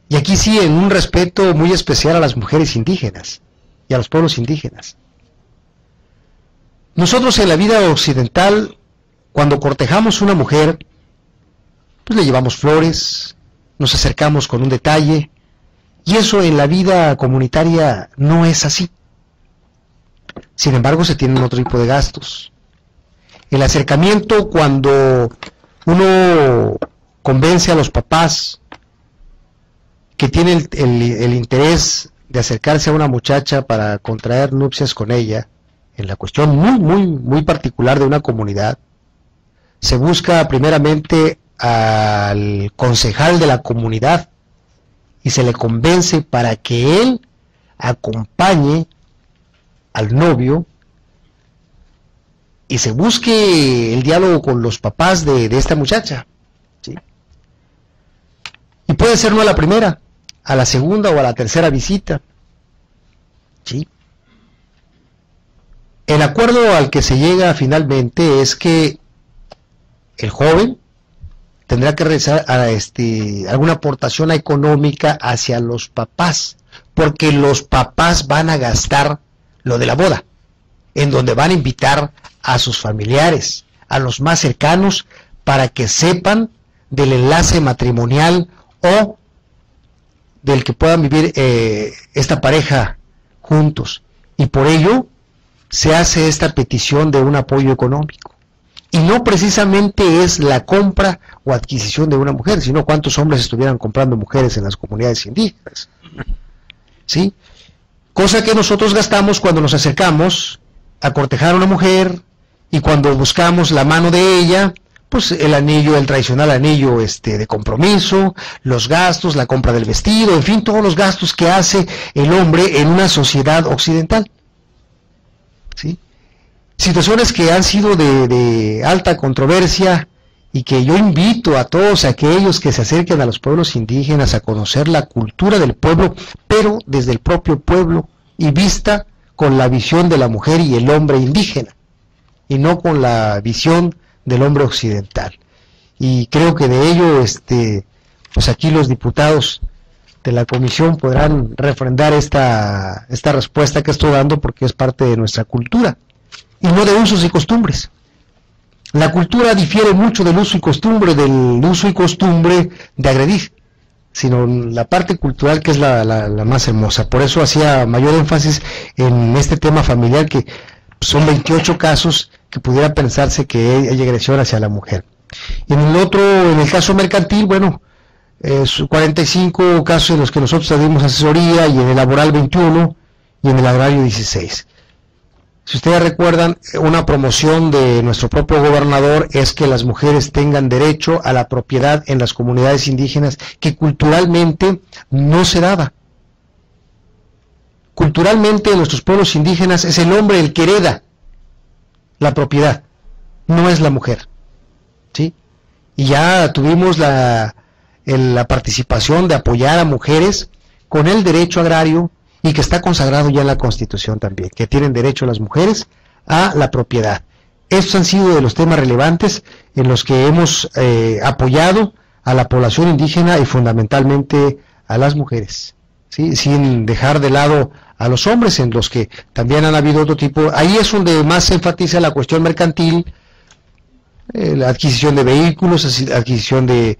Y aquí sí, en un respeto muy especial a las mujeres indígenas y a los pueblos indígenas. Nosotros en la vida occidental, cuando cortejamos una mujer, pues le llevamos flores, nos acercamos con un detalle, y eso en la vida comunitaria no es así. Sin embargo, se tienen otro tipo de gastos. El acercamiento, cuando uno convence a los papás que tienen el interés de acercarse a una muchacha para contraer nupcias con ella, en la cuestión muy particular de una comunidad, se busca primeramente al concejal de la comunidad y se le convence para que él acompañe al novio y se busque el diálogo con los papás de esta muchacha, ¿sí? Y puede ser no a la primera, a la segunda o a la tercera visita, ¿sí? El acuerdo al que se llega finalmente es que el joven tendrá que realizar alguna aportación económica hacia los papás, porque los papás van a gastar lo de la boda, en donde van a invitar a sus familiares, a los más cercanos, para que sepan del enlace matrimonial o del que puedan vivir esta pareja juntos. Y por ello se hace esta petición de un apoyo económico. Y no precisamente es la compra o adquisición de una mujer, sino cuántos hombres estuvieran comprando mujeres en las comunidades indígenas, ¿sí? Cosa que nosotros gastamos cuando nos acercamos a cortejar a una mujer, y cuando buscamos la mano de ella, pues el anillo, el tradicional anillo de compromiso, los gastos, la compra del vestido, en fin, todos los gastos que hace el hombre en una sociedad occidental, ¿sí? Situaciones que han sido de alta controversia, y que yo invito a todos aquellos que se acerquen a los pueblos indígenas a conocer la cultura del pueblo, pero desde el propio pueblo y vista con la visión de la mujer y el hombre indígena, y no con la visión del hombre occidental. Y creo que de ello, pues aquí los diputados de la comisión podrán refrendar esta respuesta que estoy dando, porque es parte de nuestra cultura, y no de usos y costumbres. La cultura difiere mucho del uso y costumbre de agredir, sino la parte cultural que es la más hermosa. Por eso hacía mayor énfasis en este tema familiar, que son 28 casos que pudiera pensarse que hay agresión hacia la mujer. Y en el caso mercantil, bueno, 45 casos en los que nosotros dimos asesoría, y en el laboral 21, y en el agrario 16. Si ustedes recuerdan, una promoción de nuestro propio gobernador es que las mujeres tengan derecho a la propiedad en las comunidades indígenas, que culturalmente no se daba. Culturalmente en nuestros pueblos indígenas es el hombre el que hereda la propiedad, no es la mujer, ¿sí? Y ya tuvimos la participación de apoyar a mujeres con el derecho agrario, y que está consagrado ya en la Constitución también, que tienen derecho las mujeres a la propiedad. Estos han sido de los temas relevantes en los que hemos apoyado a la población indígena y fundamentalmente a las mujeres, ¿sí? Sin dejar de lado a los hombres, en los que también han habido otro tipo. Ahí es donde más se enfatiza la cuestión mercantil, la adquisición de vehículos, adquisición de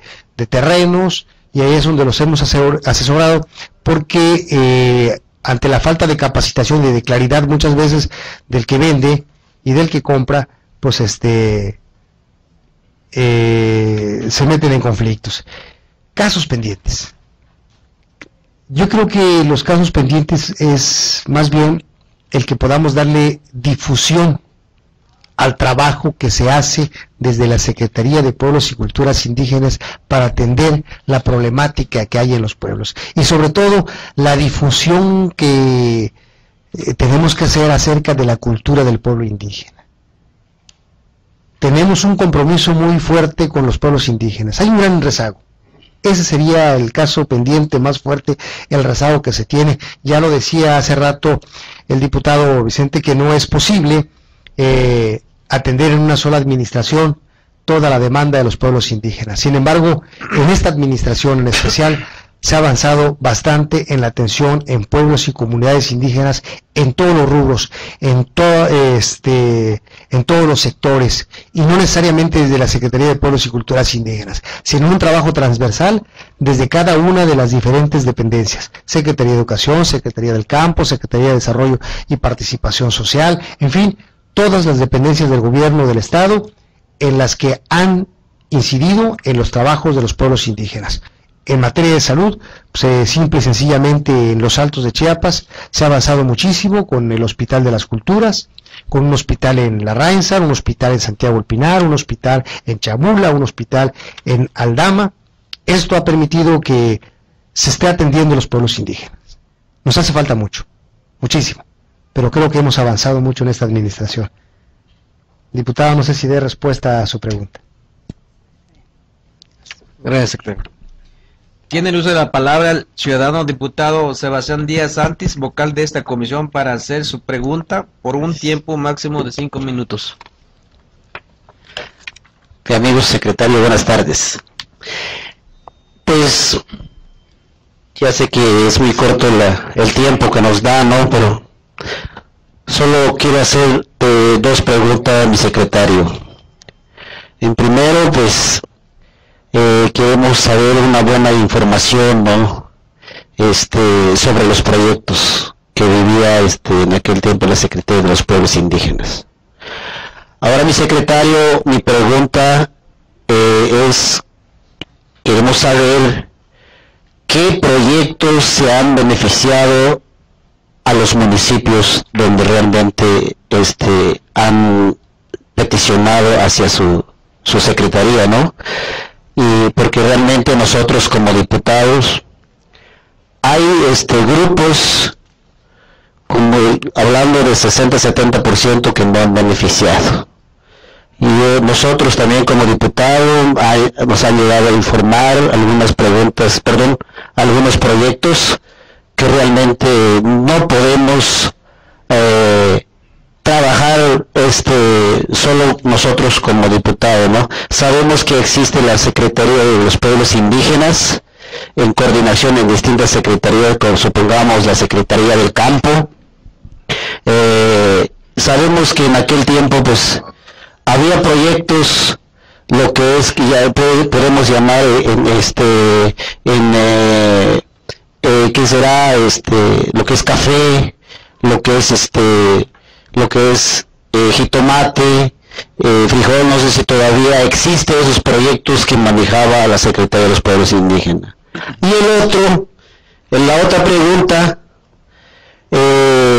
terrenos, y ahí es donde los hemos asesorado, porque ante la falta de capacitación y de claridad muchas veces del que vende y del que compra, pues se meten en conflictos. Casos pendientes. Yo creo que los casos pendientes es más bien el que podamos darle difusión al trabajo que se hace desde la Secretaría de Pueblos y Culturas Indígenas para atender la problemática que hay en los pueblos, y sobre todo la difusión que tenemos que hacer acerca de la cultura del pueblo indígena. Tenemos un compromiso muy fuerte con los pueblos indígenas, hay un gran rezago. Ese sería el caso pendiente más fuerte, el rezago que se tiene. Ya lo decía hace rato el diputado Vicente, que no es posible atender en una sola administración toda la demanda de los pueblos indígenas. Sin embargo, en esta administración en especial se ha avanzado bastante en la atención en pueblos y comunidades indígenas en todos los rubros, en todos los sectores, y no necesariamente desde la Secretaría de Pueblos y Culturas Indígenas, sino un trabajo transversal desde cada una de las diferentes dependencias: Secretaría de Educación, Secretaría del Campo, Secretaría de Desarrollo y Participación Social, en fin, todas las dependencias del gobierno del Estado en las que han incidido en los trabajos de los pueblos indígenas. En materia de salud, pues, simple y sencillamente en los Altos de Chiapas se ha avanzado muchísimo con el Hospital de las Culturas, con un hospital en La Rainza, un hospital en Santiago el Pinar, un hospital en Chamula, un hospital en Aldama. Esto ha permitido que se esté atendiendo a los pueblos indígenas. Nos hace falta mucho, muchísimo, pero creo que hemos avanzado mucho en esta administración. Diputado, no sé si dé respuesta a su pregunta. Gracias, secretario. Tiene el uso de la palabra el ciudadano diputado Sebastián Díaz Santis, vocal de esta comisión, para hacer su pregunta por un tiempo máximo de 5 minutos. Amigos secretario, buenas tardes. Pues ya sé que es muy corto el tiempo que nos da, ¿no? Pero solo quiero hacer dos preguntas a mi secretario. En primero, pues queremos saber una buena información, ¿no? Sobre los proyectos que vivía en aquel tiempo la Secretaría de los Pueblos Indígenas. Ahora, mi secretario, mi pregunta es, queremos saber qué proyectos se han beneficiado a los municipios donde realmente han peticionado hacia su secretaría, ¿no? Y porque realmente nosotros como diputados hay grupos, como hablando de 60-70% que no han beneficiado, y nosotros también como diputados nos han llegado a informar algunos proyectos que realmente no podemos trabajar solo nosotros como diputados, ¿no? Sabemos que existe la Secretaría de los Pueblos Indígenas en coordinación en distintas secretarías, como supongamos la Secretaría del Campo. Sabemos que en aquel tiempo pues había proyectos, lo que es, que ya podemos llamar ¿qué será? Lo que es café, lo que es jitomate, frijol. No sé si todavía existen esos proyectos que manejaba la Secretaría de los Pueblos Indígenas. Y la otra pregunta,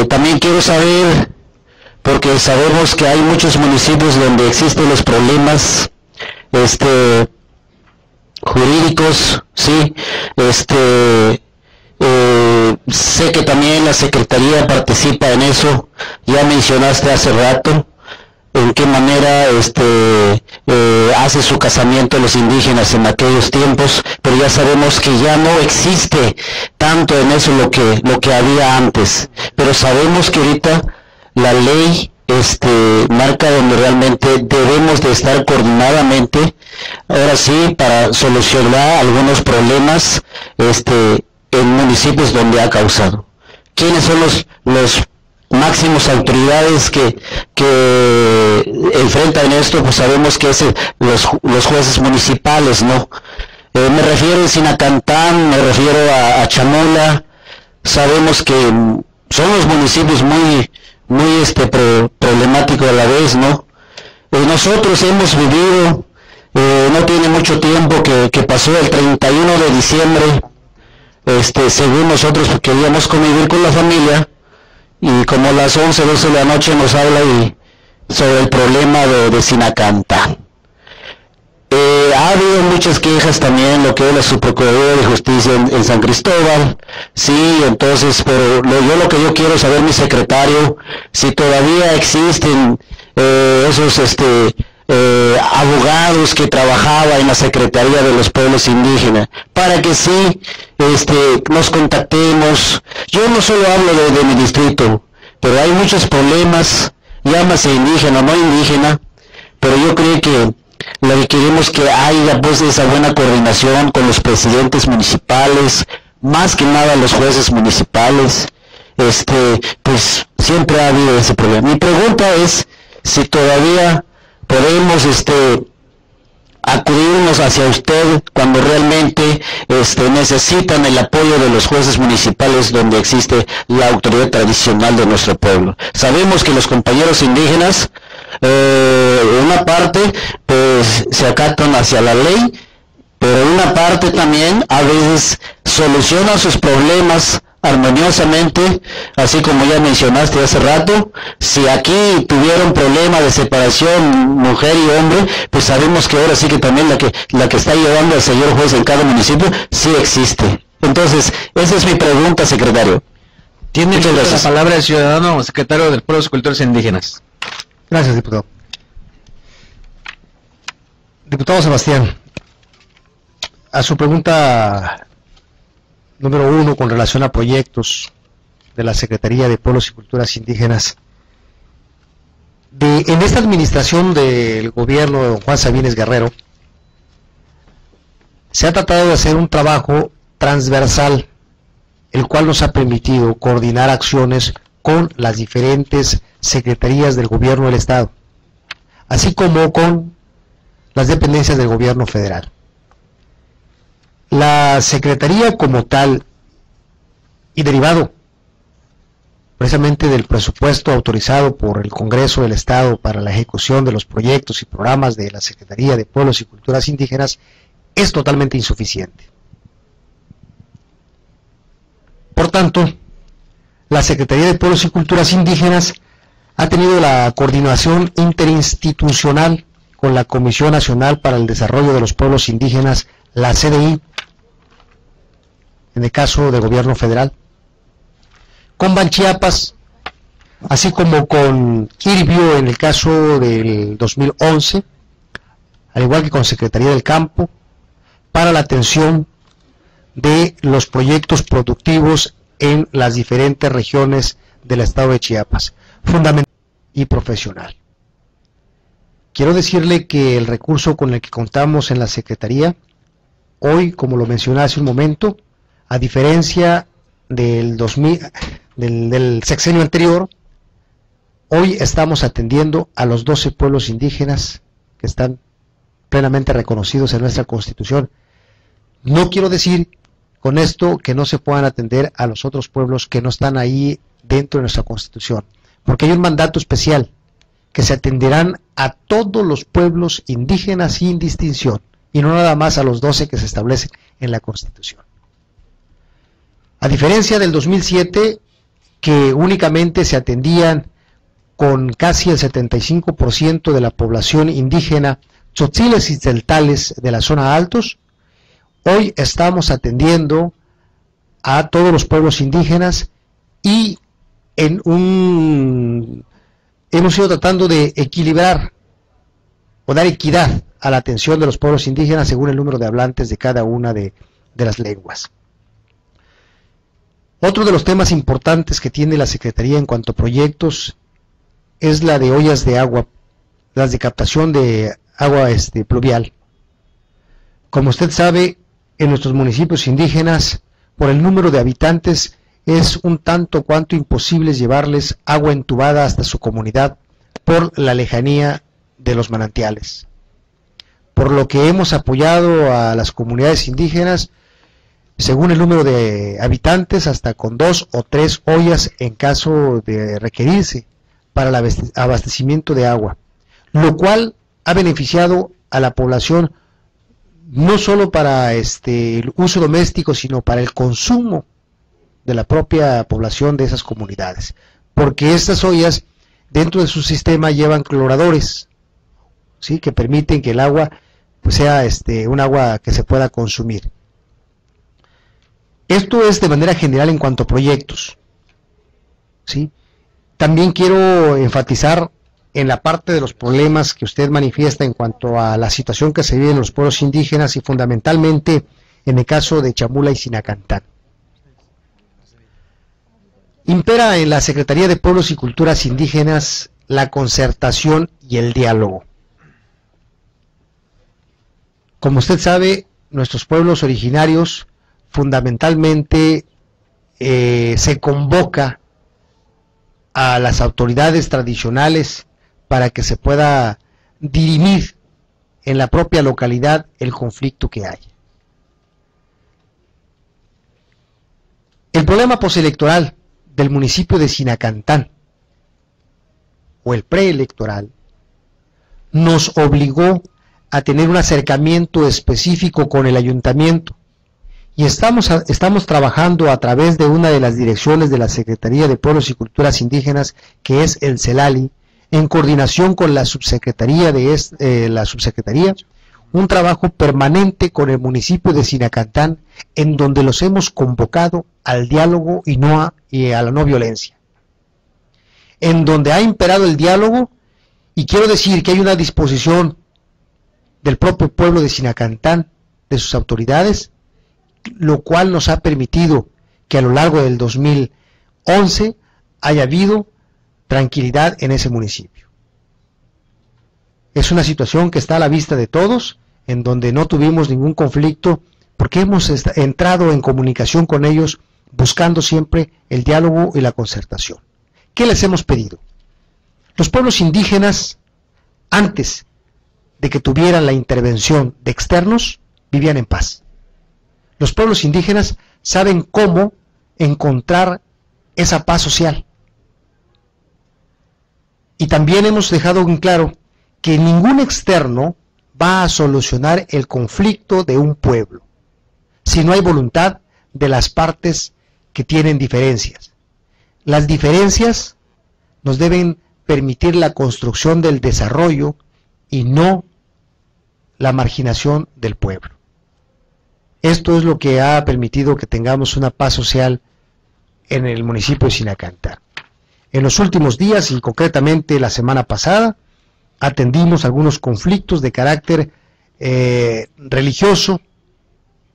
también quiero saber, porque sabemos que hay muchos municipios donde existen los problemas jurídicos, sí, sé que también la Secretaría participa en eso. Ya mencionaste hace rato en qué manera hace su casamiento los indígenas en aquellos tiempos, pero ya sabemos que ya no existe tanto en eso lo que había antes, pero sabemos que ahorita la ley marca donde realmente debemos de estar coordinadamente, ahora sí, para solucionar algunos problemas en municipios donde ha causado. ¿Quiénes son los máximos autoridades que enfrentan esto? Pues sabemos que es los jueces municipales, ¿no? Me refiero a Sinacantán, me refiero a Chamula. Sabemos que son los municipios muy problemáticos a la vez, ¿no? Nosotros hemos vivido, no tiene mucho tiempo que pasó el 31 de diciembre, según nosotros queríamos convivir con la familia, y como a las 11, 12 de la noche nos habla sobre el problema de Sinacantán. Ha habido muchas quejas también, lo que es la Subprocuraduría de Justicia en San Cristóbal, sí, entonces, pero lo que yo quiero saber, mi secretario, si todavía existen esos abogados que trabajaban en la Secretaría de los Pueblos Indígenas, para que sí nos contactemos. Yo no solo hablo de mi distrito, pero hay muchos problemas, llámase indígena o no indígena, pero yo creo que lo que queremos que haya pues esa buena coordinación con los presidentes municipales, más que nada los jueces municipales. Pues siempre ha habido ese problema. Mi pregunta es si todavía podemos acudirnos hacia usted cuando realmente necesitan el apoyo de los jueces municipales donde existe la autoridad tradicional de nuestro pueblo. Sabemos que los compañeros indígenas, una parte pues se acatan hacia la ley, pero una parte también a veces solucionan sus problemas armoniosamente, así como ya mencionaste hace rato. Si aquí tuvieron problema de separación mujer y hombre, pues sabemos que ahora sí que también la que está llevando al señor juez en cada municipio sí existe. Entonces, esa es mi pregunta, secretario. Tiene la palabra el ciudadano secretario del Pueblos y Culturas Indígenas. Gracias, diputado. Diputado Sebastián, a su pregunta número 1 con relación a proyectos de la Secretaría de Pueblos y Culturas Indígenas, en esta administración del gobierno de don Juan Sabines Guerrero se ha tratado de hacer un trabajo transversal, el cual nos ha permitido coordinar acciones con las diferentes secretarías del gobierno del Estado, así como con las dependencias del gobierno federal. La Secretaría como tal, y derivado precisamente del presupuesto autorizado por el Congreso del Estado para la ejecución de los proyectos y programas de la Secretaría de Pueblos y Culturas Indígenas, es totalmente insuficiente. Por tanto, la Secretaría de Pueblos y Culturas Indígenas ha tenido la coordinación interinstitucional con la Comisión Nacional para el Desarrollo de los Pueblos Indígenas, la CDI, en el caso del gobierno federal, con Banchiapas, así como con Irbio en el caso del 2011, al igual que con Secretaría del Campo, para la atención de los proyectos productivos en las diferentes regiones del estado de Chiapas, fundamental y profesional. Quiero decirle que el recurso con el que contamos en la Secretaría, hoy, como lo mencioné hace un momento, a diferencia del sexenio anterior, Hoy estamos atendiendo a los 12 pueblos indígenas que están plenamente reconocidos en nuestra Constitución. No quiero decir con esto que no se puedan atender a los otros pueblos que no están ahí dentro de nuestra Constitución, porque hay un mandato especial que se atenderán a todos los pueblos indígenas sin distinción, y no nada más a los 12 que se establecen en la Constitución. A diferencia del 2007, que únicamente se atendían con casi el 75% de la población indígena tzotziles y tzeltales de la zona altos, hoy estamos atendiendo a todos los pueblos indígenas y hemos ido tratando de equilibrar o dar equidad a la atención de los pueblos indígenas según el número de hablantes de cada una de las lenguas. Otro de los temas importantes que tiene la Secretaría en cuanto a proyectos es la de ollas de agua, las de captación de agua pluvial. Como usted sabe, en nuestros municipios indígenas, por el número de habitantes, es un tanto cuanto imposible llevarles agua entubada hasta su comunidad por la lejanía de los manantiales. Por lo que hemos apoyado a las comunidades indígenas, según el número de habitantes, hasta con 2 o 3 ollas en caso de requerirse para el abastecimiento de agua, lo cual ha beneficiado a la población no solo para el uso doméstico, sino para el consumo de la propia población de esas comunidades, porque estas ollas dentro de su sistema llevan cloradores, ¿sí?, que permiten que el agua pues, sea un agua que se pueda consumir. Esto es de manera general en cuanto a proyectos, ¿sí? También quiero enfatizar en la parte de los problemas que usted manifiesta en cuanto a la situación que se vive en los pueblos indígenas y fundamentalmente en el caso de Chamula y Sinacantán. Impera en la Secretaría de Pueblos y Culturas Indígenas la concertación y el diálogo. Como usted sabe, nuestros pueblos originarios fundamentalmente se convoca a las autoridades tradicionales para que se pueda dirimir en la propia localidad el conflicto que hay. El problema postelectoral del municipio de Sinacantán, o el preelectoral, nos obligó a tener un acercamiento específico con el ayuntamiento, y estamos trabajando a través de una de las direcciones de la Secretaría de Pueblos y Culturas Indígenas, que es el CELALI, en coordinación con la subsecretaría un trabajo permanente con el municipio de Sinacantán, en donde los hemos convocado al diálogo y a la no violencia, en donde ha imperado el diálogo, y quiero decir que hay una disposición del propio pueblo de Sinacantán, de sus autoridades, lo cual nos ha permitido que a lo largo del 2011 haya habido tranquilidad en ese municipio. Es una situación que está a la vista de todos, en donde no tuvimos ningún conflicto, porque hemos entrado en comunicación con ellos, buscando siempre el diálogo y la concertación. ¿Qué les hemos pedido? Los pueblos indígenas, antes de que tuvieran la intervención de externos, vivían en paz. Los pueblos indígenas saben cómo encontrar esa paz social. Y también hemos dejado en claro que ningún externo va a solucionar el conflicto de un pueblo, si no hay voluntad de las partes que tienen diferencias. Las diferencias nos deben permitir la construcción del desarrollo y no la marginación del pueblo. Esto es lo que ha permitido que tengamos una paz social en el municipio de Sinacantán. En los últimos días, y concretamente la semana pasada, atendimos algunos conflictos de carácter religioso,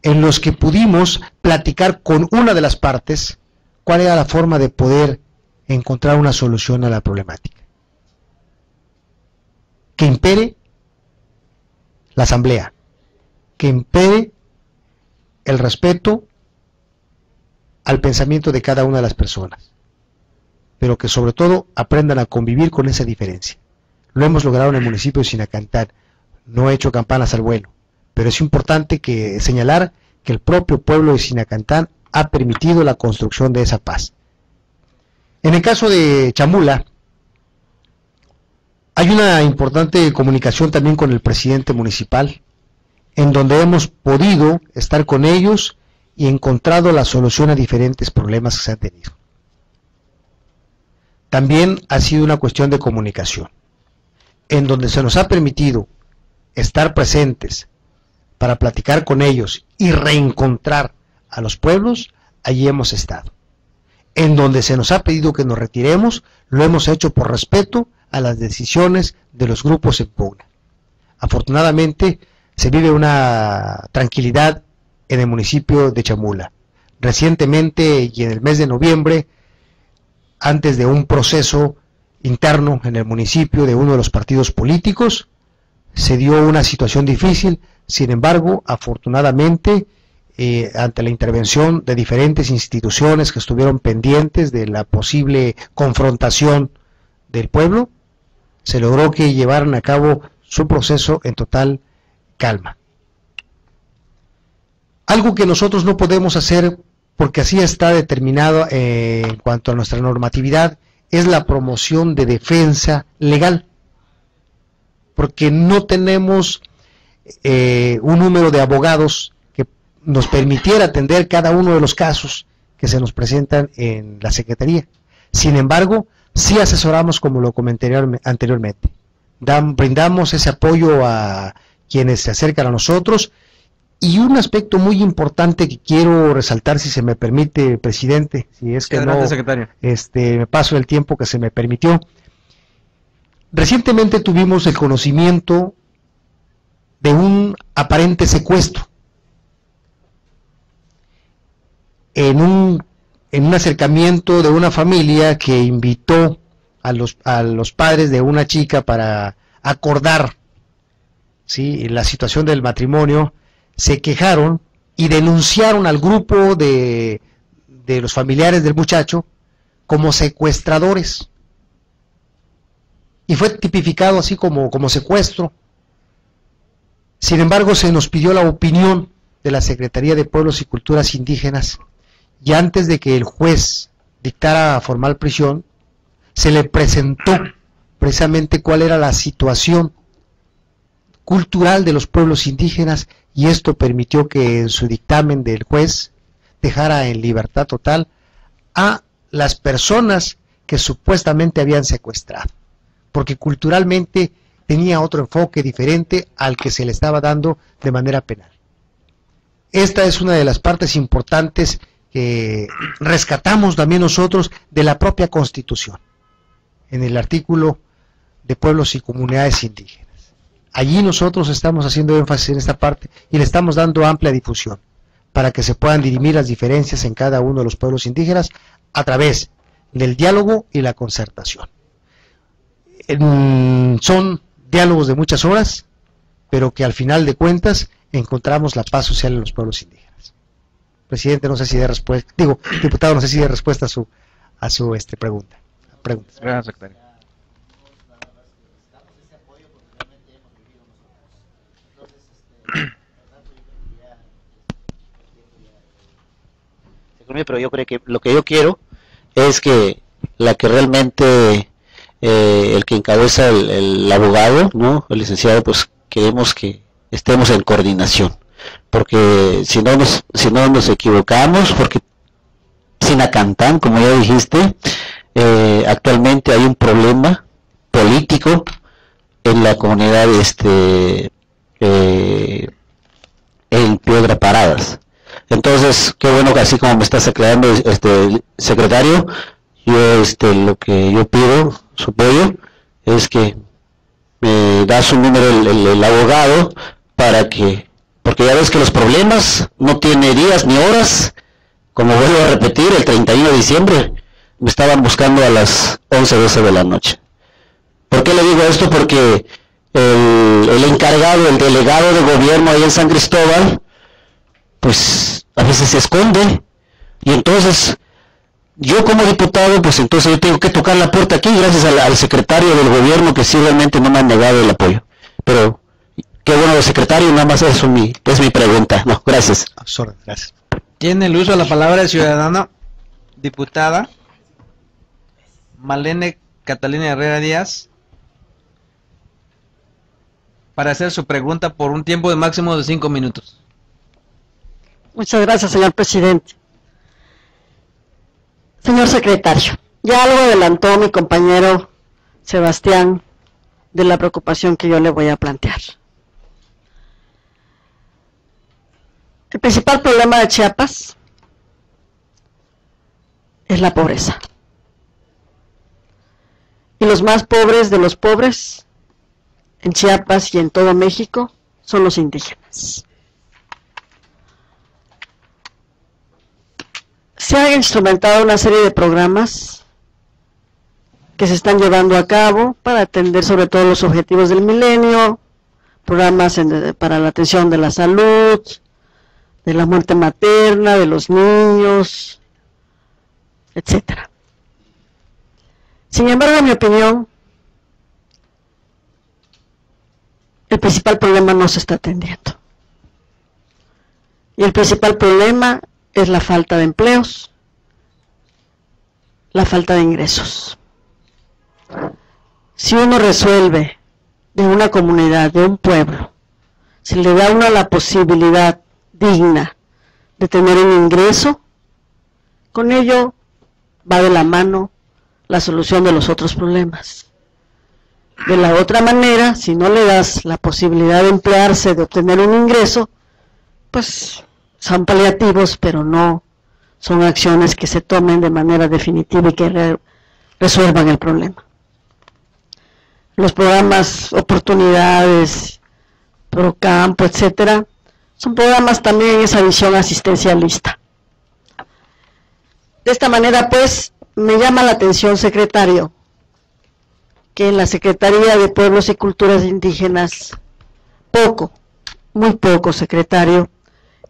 en los que pudimos platicar con una de las partes cuál era la forma de poder encontrar una solución a la problemática. Que impere la asamblea, que impere el respeto al pensamiento de cada una de las personas. pero que sobre todo aprendan a convivir con esa diferencia. Lo hemos logrado en el municipio de Sinacantán. No he hecho campanas al vuelo, pero es importante señalar que el propio pueblo de Sinacantán ha permitido la construcción de esa paz. En el caso de Chamula, hay una importante comunicación también con el presidente municipal, en donde hemos podido estar con ellos y encontrado la solución a diferentes problemas que se han tenido. También ha sido una cuestión de comunicación, en donde se nos ha permitido estar presentes para platicar con ellos y reencontrar a los pueblos, allí hemos estado. En donde se nos ha pedido que nos retiremos, lo hemos hecho por respeto a las decisiones de los grupos en pugna. Afortunadamente, se vive una tranquilidad en el municipio de Chamula. Recientemente y en el mes de noviembre, antes de un proceso interno en el municipio de uno de los partidos políticos, se dio una situación difícil. Sin embargo, afortunadamente, ante la intervención de diferentes instituciones que estuvieron pendientes de la posible confrontación del pueblo, se logró que llevaran a cabo su proceso en total calma. Algo que nosotros no podemos hacer, porque así está determinado en cuanto a nuestra normatividad, es la promoción de defensa legal, porque no tenemos un número de abogados que nos permitiera atender cada uno de los casos que se nos presentan en la Secretaría. Sin embargo, sí asesoramos, como lo comenté anteriormente, brindamos ese apoyo a quienes se acercan a nosotros. Y un aspecto muy importante que quiero resaltar, si se me permite, presidente, si es que adelante, no secretario. Me paso el tiempo que se me permitió. Recientemente tuvimos el conocimiento de un aparente secuestro en un acercamiento de una familia que invitó a los padres de una chica para acordar, ¿sí?, la situación del matrimonio. Se quejaron y denunciaron al grupo de los familiares del muchacho como secuestradores. Y fue tipificado así como secuestro. Sin embargo, se nos pidió la opinión de la Secretaría de Pueblos y Culturas Indígenas, y antes de que el juez dictara formal prisión, se le presentó precisamente cuál era la situación cultural de los pueblos indígenas, y esto permitió que en su dictamen del juez dejara en libertad total a las personas que supuestamente habían secuestrado, porque culturalmente tenía otro enfoque diferente al que se le estaba dando de manera penal. Esta es una de las partes importantes que rescatamos también nosotros de la propia Constitución, en el artículo de pueblos y comunidades indígenas. Allí nosotros estamos haciendo énfasis en esta parte y le estamos dando amplia difusión para que se puedan dirimir las diferencias en cada uno de los pueblos indígenas a través del diálogo y la concertación. Son diálogos de muchas horas, pero que al final de cuentas encontramos la paz social en los pueblos indígenas. Presidente, no sé si de respuesta, diputado, no sé si de respuesta a su pregunta. Gracias, secretario. Pero yo creo que lo que yo quiero es que la que realmente el que encabeza el abogado, ¿no?, el licenciado, pues queremos que estemos en coordinación, porque si no nos equivocamos, porque Sinacantán, como ya dijiste, actualmente hay un problema político en la comunidad en Piedra Paradas. Entonces, qué bueno que así como me estás aclarando, secretario, yo lo que yo pido, su apoyo, es que me da su número el abogado para que, porque ya ves que los problemas no tienen días ni horas, como vuelvo a repetir, el 31 de diciembre me estaban buscando a las 11:12 de la noche. ¿Por qué le digo esto? Porque el encargado, el delegado de gobierno ahí en San Cristóbal, pues a veces se esconde, y entonces Yo como diputado, pues entonces yo tengo que tocar la puerta aquí, gracias al secretario del gobierno que sí realmente no me han negado el apoyo. Pero qué bueno el secretario, nada más eso es mi pregunta. No, gracias. Gracias. Tiene el uso de la palabra el ciudadano, diputada Malene Catalina Herrera Díaz, para hacer su pregunta por un tiempo de máximo de 5 minutos. Muchas gracias, señor presidente. Señor secretario, ya algo adelantó mi compañero Sebastián de la preocupación que yo le voy a plantear. El principal problema de Chiapas es la pobreza. Y los más pobres de los pobres en Chiapas y en todo México son los indígenas. Se ha instrumentado una serie de programas que se están llevando a cabo para atender sobre todo los objetivos del milenio, programas para la atención de la salud, de la muerte materna, de los niños, etcétera. Sin embargo, en mi opinión, el principal problema no se está atendiendo. Y el principal problema es la falta de empleos, la falta de ingresos. Si uno resuelve de una comunidad, de un pueblo, si le da a uno la posibilidad digna de tener un ingreso, con ello va de la mano la solución de los otros problemas. De la otra manera, si no le das la posibilidad de emplearse, de obtener un ingreso, pues son paliativos, pero no son acciones que se tomen de manera definitiva y que resuelvan el problema. Los programas, oportunidades, Procampo, etcétera, son programas también en esa visión asistencialista. De esta manera, pues, me llama la atención, secretario, que en la Secretaría de Pueblos y Culturas Indígenas, muy poco, secretario,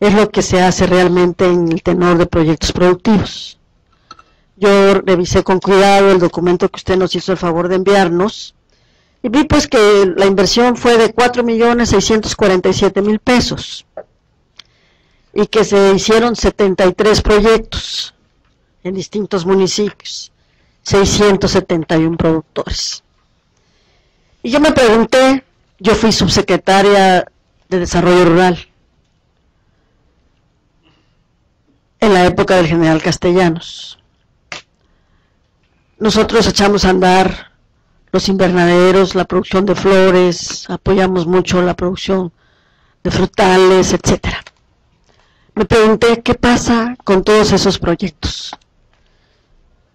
es lo que se hace realmente en el tenor de proyectos productivos. Yo revisé con cuidado el documento que usted nos hizo el favor de enviarnos, y vi pues que la inversión fue de 4.647.000 pesos, y que se hicieron 73 proyectos en distintos municipios, 671 productores. Y yo me pregunté, yo fui subsecretaria de Desarrollo Rural en la época del general Castellanos. Nosotros echamos a andar los invernaderos, la producción de flores, apoyamos mucho la producción de frutales, etcétera. Me pregunté, ¿qué pasa con todos esos proyectos?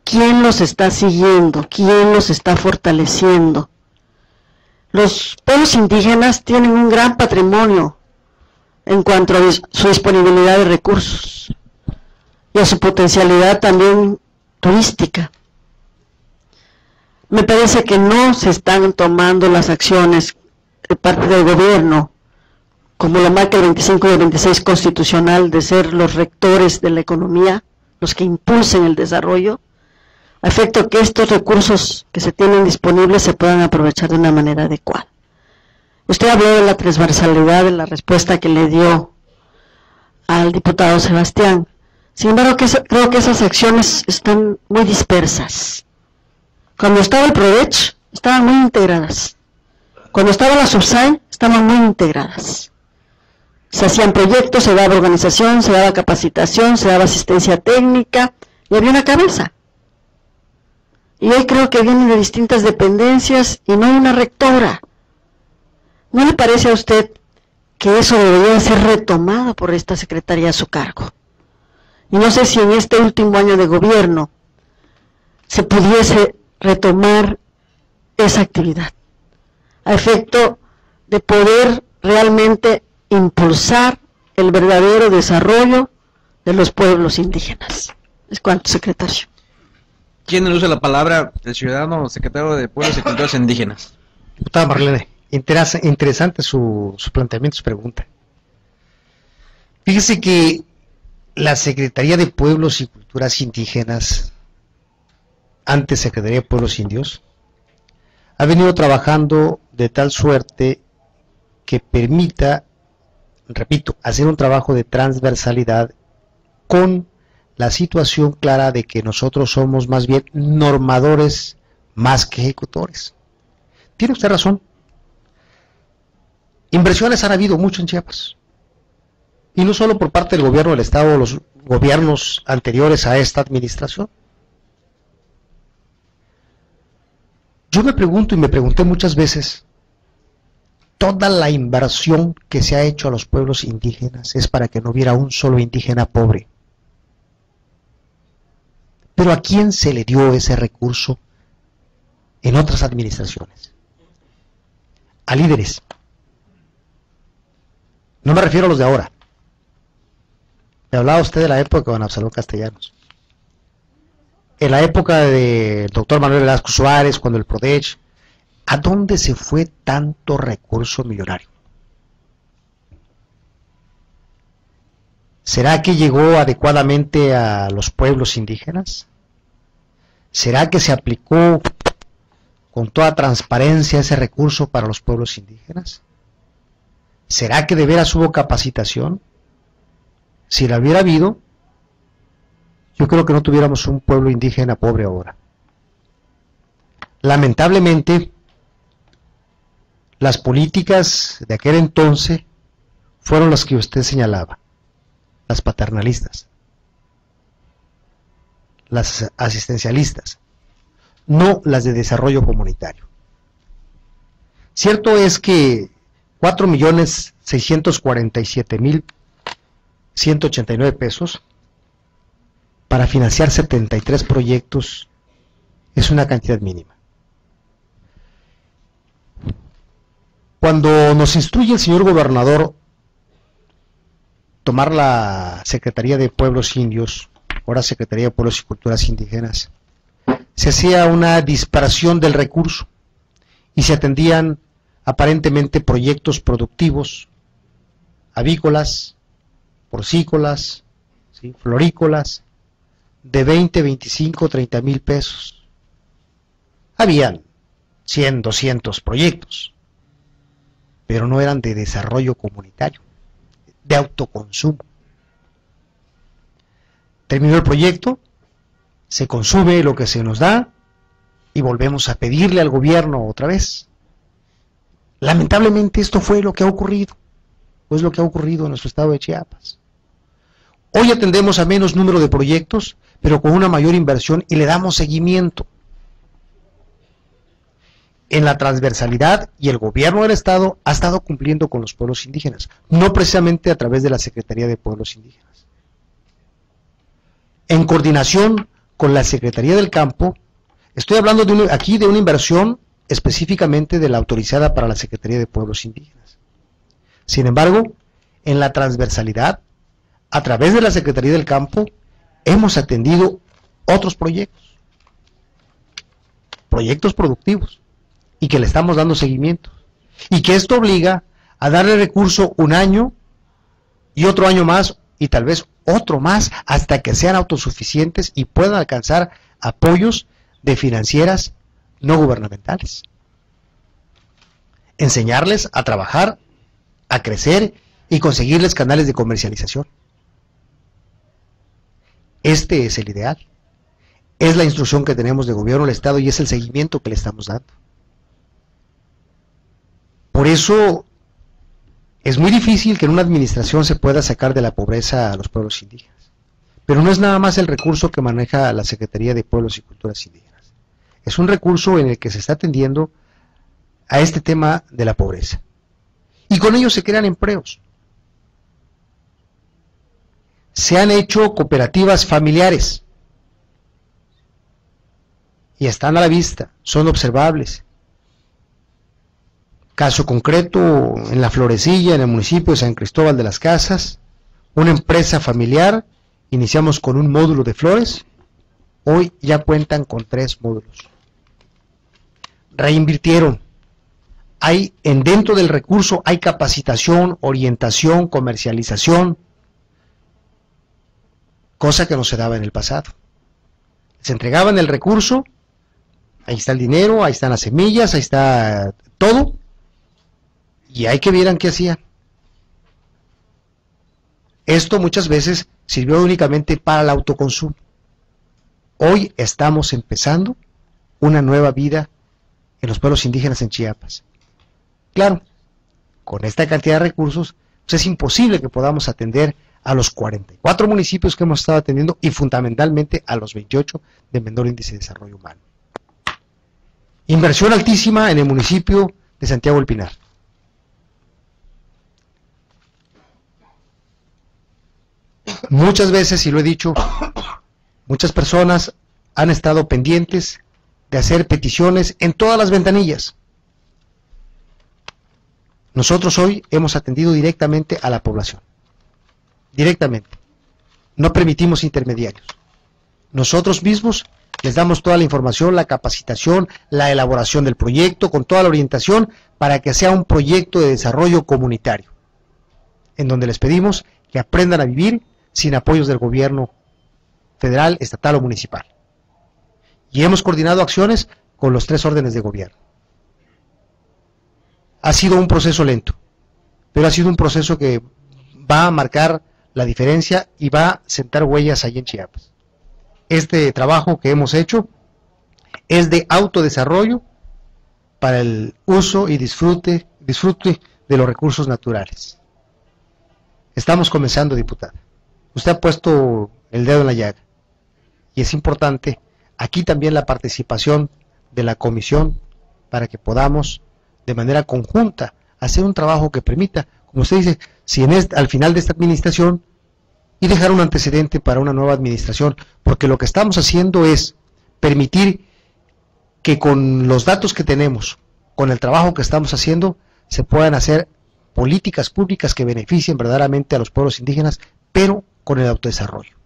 ¿Quién los está siguiendo? ¿Quién los está fortaleciendo? Los pueblos indígenas tienen un gran patrimonio en cuanto a su disponibilidad de recursos y a su potencialidad también turística. Me parece que no se están tomando las acciones de parte del gobierno, como lo marca el 25 y el 26 constitucional, de ser los rectores de la economía, los que impulsen el desarrollo, a efecto que estos recursos que se tienen disponibles se puedan aprovechar de una manera adecuada. Usted habló de la transversalidad de la respuesta que le dio al diputado Sebastián. Sin embargo, creo que esas acciones están muy dispersas. Cuando estaba el PRODECH, estaban muy integradas. Cuando estaba la SUBSAI, estaban muy integradas. Se hacían proyectos, se daba organización, se daba capacitación, se daba asistencia técnica, y había una cabeza. Y hoy creo que vienen de distintas dependencias y no hay una rectora. ¿No le parece a usted que eso debería ser retomado por esta secretaría a su cargo? Y no sé si en este último año de gobierno se pudiese retomar esa actividad, a efecto de poder realmente impulsar el verdadero desarrollo de los pueblos indígenas. Es cuanto, secretario. ¿Quién le usa la palabra? El ciudadano secretario de Pueblos y Culturas Indígenas. Diputada Marlene, interesante su planteamiento, su pregunta. Fíjese que la Secretaría de Pueblos y Culturas Indígenas antes Secretaría de Pueblos Indios, ha venido trabajando de tal suerte que permita, repito, hacer un trabajo de transversalidad con la situación clara de que nosotros somos más bien normadores más que ejecutores. Tiene usted razón. Inversiones han habido mucho en Chiapas. Y no solo por parte del gobierno del Estado o los gobiernos anteriores a esta administración. Yo me pregunto y me pregunté muchas veces, toda la inversión que se ha hecho a los pueblos indígenas es para que no hubiera un solo indígena pobre. Pero ¿a quién se le dio ese recurso en otras administraciones? A líderes. No me refiero a los de ahora. Me hablaba usted de la época de don Absalón Castellanos. En la época del doctor Manuel Velasco Suárez, cuando el PRODECH, ¿a dónde se fue tanto recurso millonario? ¿Será que llegó adecuadamente a los pueblos indígenas? ¿Será que se aplicó con toda transparencia ese recurso para los pueblos indígenas? ¿Será que de veras hubo capacitación? Si la hubiera habido, yo creo que no tuviéramos un pueblo indígena pobre ahora. Lamentablemente, las políticas de aquel entonces fueron las que usted señalaba, las paternalistas, las asistencialistas, no las de desarrollo comunitario. Cierto es que 4.647.189 pesos para financiar 73 proyectos es una cantidad mínima. Cuando nos instruye el señor gobernador tomar la Secretaría de Pueblos Indios, ahora Secretaría de Pueblos y Culturas Indígenas, se hacía una dispersión del recurso y se atendían aparentemente proyectos productivos, avícolas, porcícolas, ¿sí?, florícolas, de 20, 25, 30 mil pesos. Habían 100, 200 proyectos, pero no eran de desarrollo comunitario, de autoconsumo. Terminó el proyecto, se consume lo que se nos da y volvemos a pedirle al gobierno otra vez. Lamentablemente esto fue lo que ha ocurrido, pues lo que ha ocurrido en nuestro estado de Chiapas. Hoy atendemos a menos número de proyectos, pero con una mayor inversión y le damos seguimiento. En la transversalidad, y el gobierno del estado ha estado cumpliendo con los pueblos indígenas, no precisamente a través de la Secretaría de Pueblos Indígenas. En coordinación con la Secretaría del Campo, estoy hablando aquí de una inversión específicamente de la autorizada para la Secretaría de Pueblos Indígenas. Sin embargo, en la transversalidad, a través de la Secretaría del Campo, hemos atendido otros proyectos productivos, y que le estamos dando seguimiento, y que esto obliga a darle recurso un año, y otro año más, y tal vez otro más, hasta que sean autosuficientes y puedan alcanzar apoyos de financieras no gubernamentales. Enseñarles a trabajar, a crecer y conseguirles canales de comercialización. Este es el ideal. Es la instrucción que tenemos de gobierno del Estado y es el seguimiento que le estamos dando. Por eso es muy difícil que en una administración se pueda sacar de la pobreza a los pueblos indígenas. Pero no es nada más el recurso que maneja la Secretaría de Pueblos y Culturas Indígenas. Es un recurso en el que se está atendiendo a este tema de la pobreza. Y con ello se crean empleos. Se han hecho cooperativas familiares. Y están a la vista, son observables. Caso concreto, en La Florecilla, en el municipio de San Cristóbal de las Casas, una empresa familiar, iniciamos con un módulo de flores, hoy ya cuentan con 3 módulos. Reinvirtieron. Dentro del recurso hay capacitación, orientación, comercialización, cosa que no se daba en el pasado. Se entregaban el recurso Ahí está el dinero, ahí están las semillas, ahí está todo. Y hay que vieran qué hacían. Esto muchas veces sirvió únicamente para el autoconsumo. Hoy estamos empezando una nueva vida en los pueblos indígenas en Chiapas. Claro, con esta cantidad de recursos, pues es imposible que podamos atender a los 44 municipios que hemos estado atendiendo y fundamentalmente a los 28 de menor índice de desarrollo humano. Inversión altísima en el municipio de Santiago del Pinar. Muchas veces, y lo he dicho, muchas personas han estado pendientes de hacer peticiones en todas las ventanillas. Nosotros hoy hemos atendido directamente a la población. Directamente. No permitimos intermediarios. Nosotros mismos les damos toda la información, la capacitación, la elaboración del proyecto, con toda la orientación para que sea un proyecto de desarrollo comunitario, en donde les pedimos que aprendan a vivir sin apoyos del gobierno federal, estatal o municipal. Y hemos coordinado acciones con los 3 órdenes de gobierno. Ha sido un proceso lento, pero ha sido un proceso que va a marcar la diferencia y va a sentar huellas allí en Chiapas. Este trabajo que hemos hecho es de autodesarrollo para el uso y disfrute de los recursos naturales. Estamos comenzando, diputada. Usted ha puesto el dedo en la llaga y es importante aquí también la participación de la comisión para que podamos de manera conjunta hacer un trabajo que permita, como usted dice, si al final de esta administración y dejar un antecedente para una nueva administración, porque lo que estamos haciendo es permitir que con los datos que tenemos, con el trabajo que estamos haciendo, se puedan hacer políticas públicas que beneficien verdaderamente a los pueblos indígenas, pero con el autodesarrollo.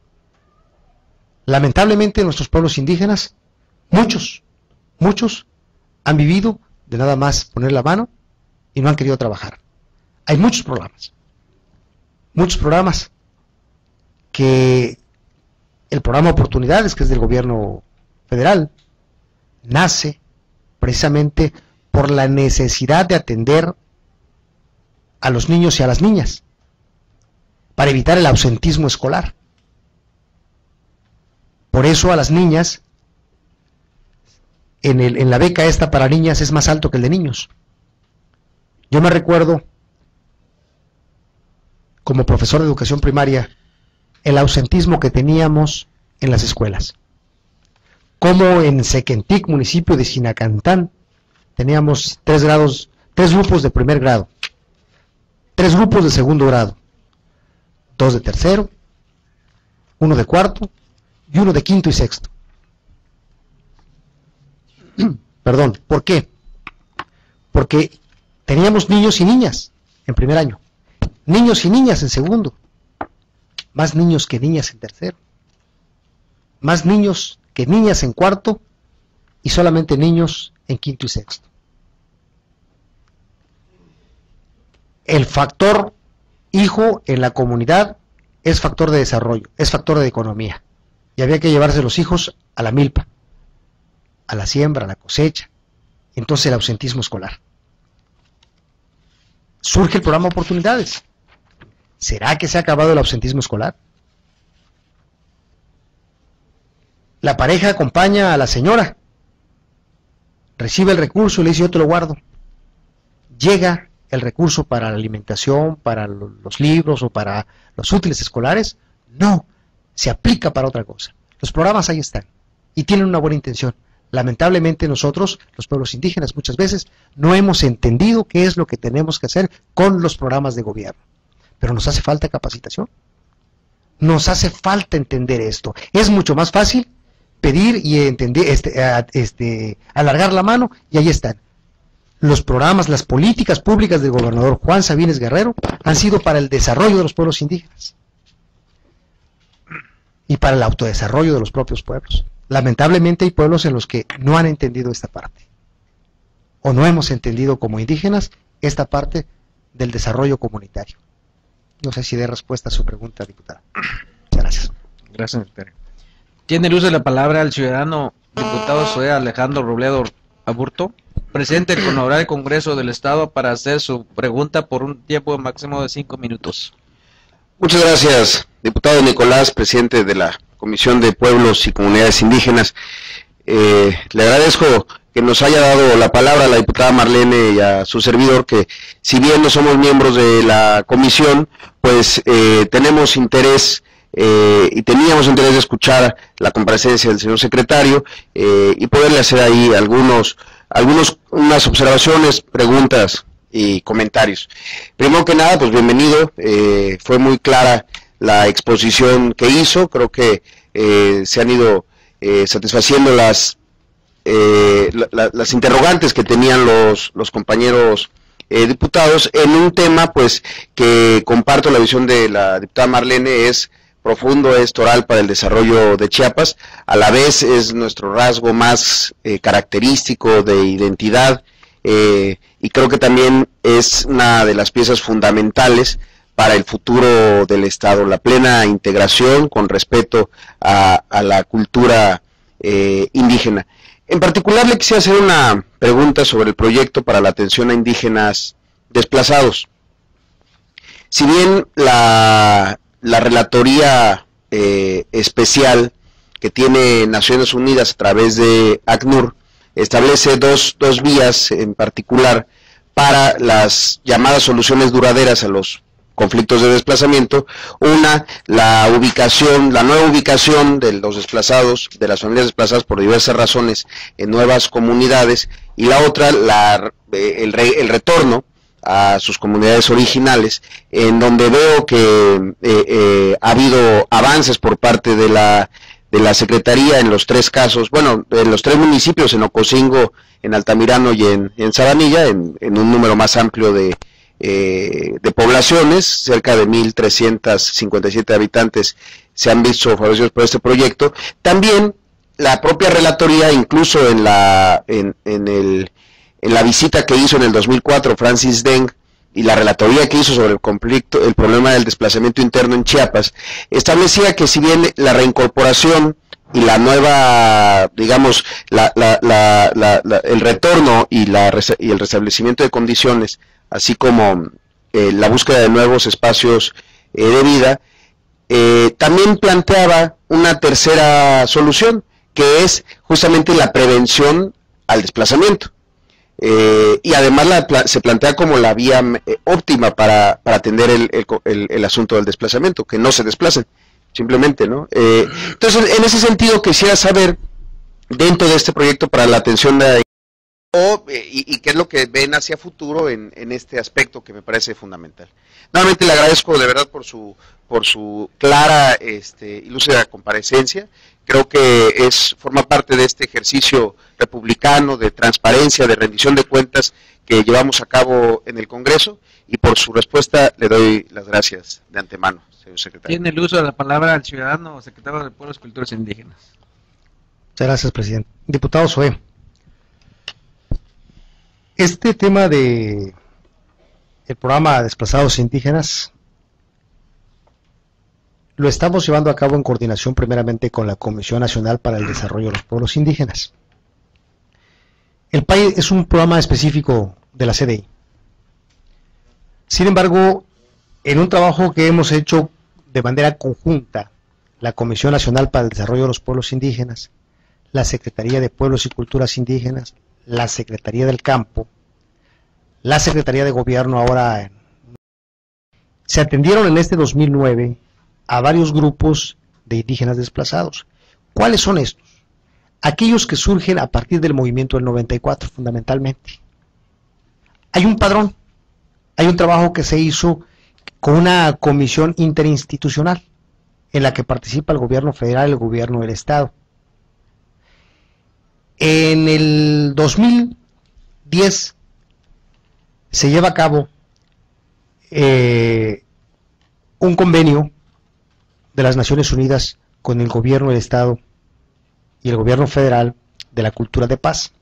Lamentablemente nuestros pueblos indígenas, muchos han vivido de nada más poner la mano y no han querido trabajar. Hay muchos programas que el programa Oportunidades, que es del gobierno federal, nace precisamente por la necesidad de atender a los niños y a las niñas, para evitar el ausentismo escolar. Por eso a las niñas, en la beca esta para niñas es más alto que el de niños. Yo me recuerdo, como profesor de educación primaria, el ausentismo que teníamos en las escuelas. Como en Sequentic, municipio de Sinacantán, teníamos 3 grupos de primer grado, 3 grupos de segundo grado, 2 de tercero, 1 de cuarto y 1 de quinto y sexto. Perdón, ¿por qué? Porque teníamos niños y niñas en primer año, niños y niñas en segundo, más niños que niñas en tercero, más niños que niñas en cuarto y solamente niños en quinto y sexto. El factor hijo en la comunidad es factor de desarrollo, es factor de economía, y había que llevarse los hijos a la milpa, a la siembra, a la cosecha. Entonces el ausentismo escolar. Surge el programa Oportunidades. ¿Será que se ha acabado el ausentismo escolar? La pareja acompaña a la señora, recibe el recurso y le dice: yo te lo guardo. Llega el recurso para la alimentación, para los libros o para los útiles escolares. No, se aplica para otra cosa. Los programas ahí están y tienen una buena intención. Lamentablemente nosotros, los pueblos indígenas, muchas veces no hemos entendido qué es lo que tenemos que hacer con los programas de gobierno. Pero nos hace falta capacitación. Nos hace falta entender esto. Es mucho más fácil pedir y entender, alargar la mano, y ahí están. Los programas, las políticas públicas del gobernador Juan Sabines Guerrero han sido para el desarrollo de los pueblos indígenas y para el autodesarrollo de los propios pueblos. Lamentablemente hay pueblos en los que no han entendido esta parte, o no hemos entendido como indígenas esta parte del desarrollo comunitario. No sé si dé respuesta a su pregunta, diputada. Muchas gracias. Gracias, secretario. Tiene el uso de la palabra el ciudadano diputado Zoé Alejandro Robledo Aburto, presente con honorario Congreso del Estado para hacer su pregunta por un tiempo máximo de 5 minutos. Muchas gracias, diputado Nicolás, presidente de la Comisión de Pueblos y Comunidades Indígenas. Le agradezco que nos haya dado la palabra a la diputada Marlene y a su servidor, que si bien no somos miembros de la comisión, pues tenemos interés y teníamos interés de escuchar la comparecencia del señor secretario y poderle hacer ahí unas observaciones, preguntas y comentarios. Primero que nada, pues bienvenido, fue muy clara la exposición que hizo, creo que se han ido satisfaciendo las interrogantes que tenían los compañeros diputados en un tema pues que comparto la visión de la diputada Marlene, es profundo, es toral para el desarrollo de Chiapas, a la vez es nuestro rasgo más característico de identidad, y creo que también es una de las piezas fundamentales para el futuro del Estado, la plena integración con respeto a la cultura indígena. En particular le quisiera hacer una pregunta sobre el proyecto para la atención a indígenas desplazados. Si bien la relatoría especial que tiene Naciones Unidas a través de ACNUR establece dos vías en particular para las llamadas soluciones duraderas a los conflictos de desplazamiento, una, la nueva ubicación de los desplazados, de las familias desplazadas por diversas razones en nuevas comunidades, y la otra, el retorno a sus comunidades originales, en donde veo que ha habido avances por parte de la Secretaría en los tres casos, bueno, en los tres municipios, en Ocosingo, en Altamirano y en Sabanilla, en un número más amplio de poblaciones, cerca de 1.357 habitantes se han visto favorecidos por este proyecto. También la propia relatoría, incluso en la visita que hizo en el 2004 Francis Deng, y la relatoría que hizo sobre el problema del desplazamiento interno en Chiapas, establecía que si bien la reincorporación y la nueva, digamos, el retorno y el restablecimiento de condiciones, así como la búsqueda de nuevos espacios de vida, también planteaba una tercera solución, que es justamente la prevención al desplazamiento. Y además se plantea como la vía óptima para atender el asunto del desplazamiento, que no se desplacen, simplemente, ¿no? Entonces, en ese sentido, quisiera saber, dentro de este proyecto para la atención de y qué es lo que ven hacia futuro en este aspecto que me parece fundamental. Nuevamente le agradezco de verdad por su clara y lúcida comparecencia. Creo que forma parte de este ejercicio republicano de transparencia, de rendición de cuentas que llevamos a cabo en el Congreso, y por su respuesta le doy las gracias de antemano, señor secretario. Tiene el uso de la palabra al ciudadano secretario de Pueblos y Culturas Indígenas. Muchas gracias, presidente. Diputado Zoé, este tema de el programa de Desplazados Indígenas lo estamos llevando a cabo en coordinación primeramente con la Comisión Nacional para el Desarrollo de los Pueblos Indígenas. El PAI es un programa específico de la CDI. Sin embargo, en un trabajo que hemos hecho de manera conjunta, la Comisión Nacional para el Desarrollo de los Pueblos Indígenas, la Secretaría de Pueblos y Culturas Indígenas, la Secretaría del Campo, la Secretaría de Gobierno ahora, se atendieron en este 2009 a varios grupos de indígenas desplazados. ¿Cuáles son estos? Aquellos que surgen a partir del movimiento del 94, fundamentalmente. Hay un padrón, hay un trabajo que se hizo con una comisión interinstitucional en la que participa el gobierno federal y el gobierno del estado. En el 2010 se lleva a cabo un convenio de las Naciones Unidas con el gobierno del estado y el gobierno federal de la cultura de paz,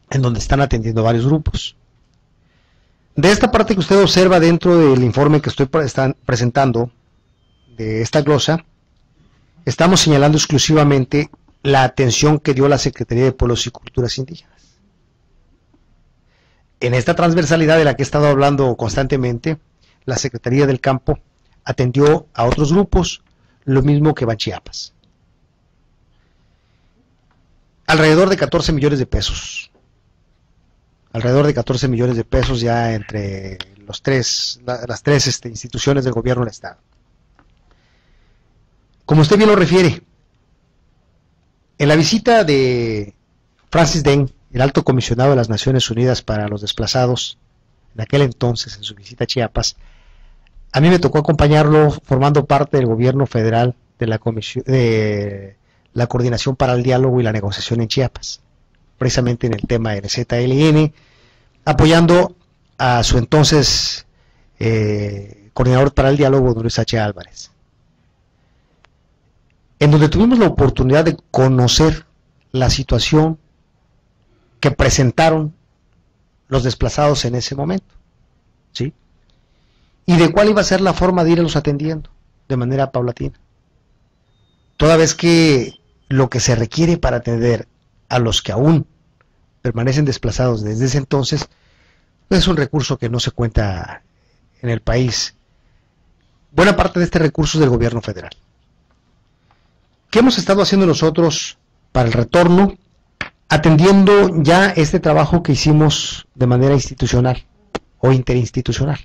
en donde están atendiendo varios grupos. De esta parte que usted observa dentro del informe que estoy presentando, de esta glosa, estamos señalando exclusivamente la atención que dio la Secretaría de Pueblos y Culturas Indígenas. En esta transversalidad de la que he estado hablando constantemente, la Secretaría del Campo atendió a otros grupos, lo mismo que Banchiapas. Alrededor de 14 millones de pesos. Alrededor de 14 millones de pesos ya entre las tres instituciones del gobierno del Estado. Como usted bien lo refiere, en la visita de Francis Deng, el alto comisionado de las Naciones Unidas para los Desplazados, en aquel entonces, en su visita a Chiapas, a mí me tocó acompañarlo formando parte del gobierno federal de la Coordinación para el Diálogo y la Negociación en Chiapas, precisamente en el tema del ZLN, apoyando a su entonces coordinador para el diálogo, don Luis H. Álvarez, en donde tuvimos la oportunidad de conocer la situación que presentaron los desplazados en ese momento, ¿sí? Y de cuál iba a ser la forma de irlos atendiendo de manera paulatina. Toda vez que lo que se requiere para atender a los que aún permanecen desplazados desde ese entonces es un recurso que no se cuenta en el país. Buena parte de este recurso es del gobierno federal. ¿Qué hemos estado haciendo nosotros para el retorno? Atendiendo ya este trabajo que hicimos de manera institucional o interinstitucional,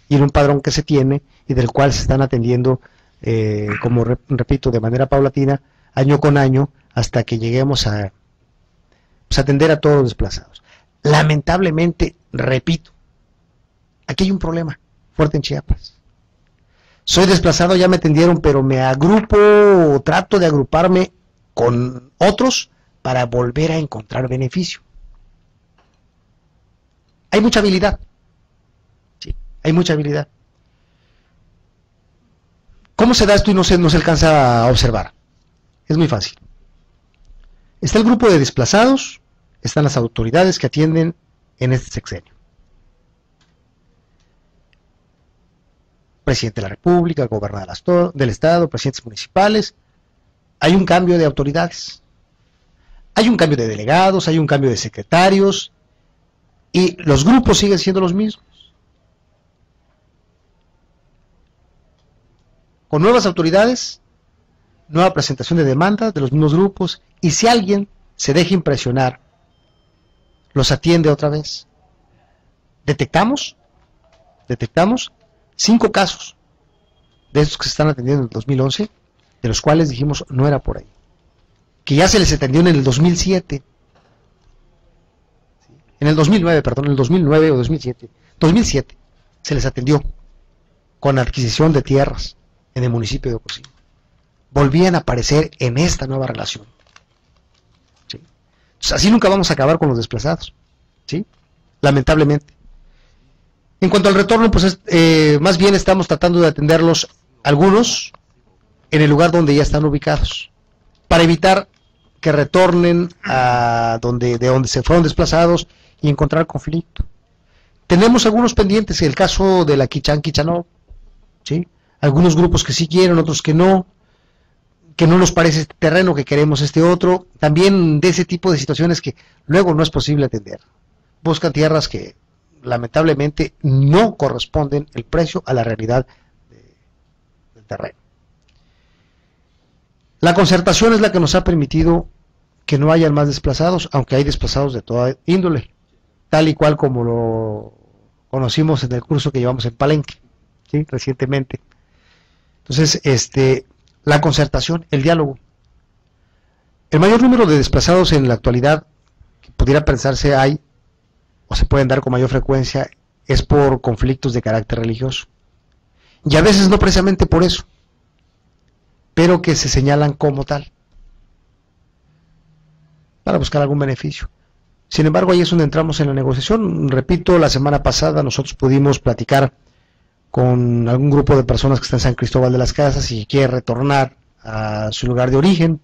y en un padrón que se tiene y del cual se están atendiendo, como repito, de manera paulatina, año con año, hasta que lleguemos a atender a todos los desplazados. Lamentablemente, repito, aquí hay un problema fuerte en Chiapas. Soy desplazado, ya me atendieron, pero me agrupo o trato de agruparme con otros para volver a encontrar beneficio. Hay mucha habilidad. Sí, hay mucha habilidad. ¿Cómo se da esto y no se alcanza a observar? Es muy fácil. Está el grupo de desplazados, están las autoridades que atienden en este sexenio. Presidente de la República, gobernador del Estado, presidentes municipales. Hay un cambio de autoridades. Hay un cambio de delegados, hay un cambio de secretarios, y los grupos siguen siendo los mismos. Con nuevas autoridades, nueva presentación de demandas de los mismos grupos, y si alguien se deja impresionar, los atiende otra vez. Detectamos 5 casos de esos que se están atendiendo en el 2011, de los cuales dijimos no era por ahí, que ya se les atendió en el 2007, en el 2009, perdón, en el 2009 o 2007 se les atendió con adquisición de tierras en el municipio de Ocosingo. Volvían a aparecer en esta nueva relación, ¿sí? Entonces, así nunca vamos a acabar con los desplazados, ¿sí? Lamentablemente. En cuanto al retorno, pues más bien estamos tratando de atenderlos, algunos, en el lugar donde ya están ubicados, para evitar que retornen de donde se fueron desplazados y encontrar conflicto. Tenemos algunos pendientes, el caso de la Quichán-Quichanó, ¿sí? Algunos grupos que sí quieren, otros que no nos parece este terreno, que queremos este otro, también de ese tipo de situaciones que luego no es posible atender. Buscan tierras que lamentablemente no corresponden el precio a la realidad del terreno. La concertación es la que nos ha permitido que no hayan más desplazados, aunque hay desplazados de toda índole, tal y cual como lo conocimos en el curso que llevamos en Palenque, ¿sí? Recientemente. Entonces, la concertación, el diálogo. El mayor número de desplazados en la actualidad, que pudiera pensarse hay, o se pueden dar con mayor frecuencia, es por conflictos de carácter religioso. Y a veces no precisamente por eso, pero que se señalan como tal, para buscar algún beneficio. Sin embargo, ahí es donde entramos en la negociación. Repito, la semana pasada nosotros pudimos platicar con algún grupo de personas que están en San Cristóbal de las Casas y quiere retornar a su lugar de origen.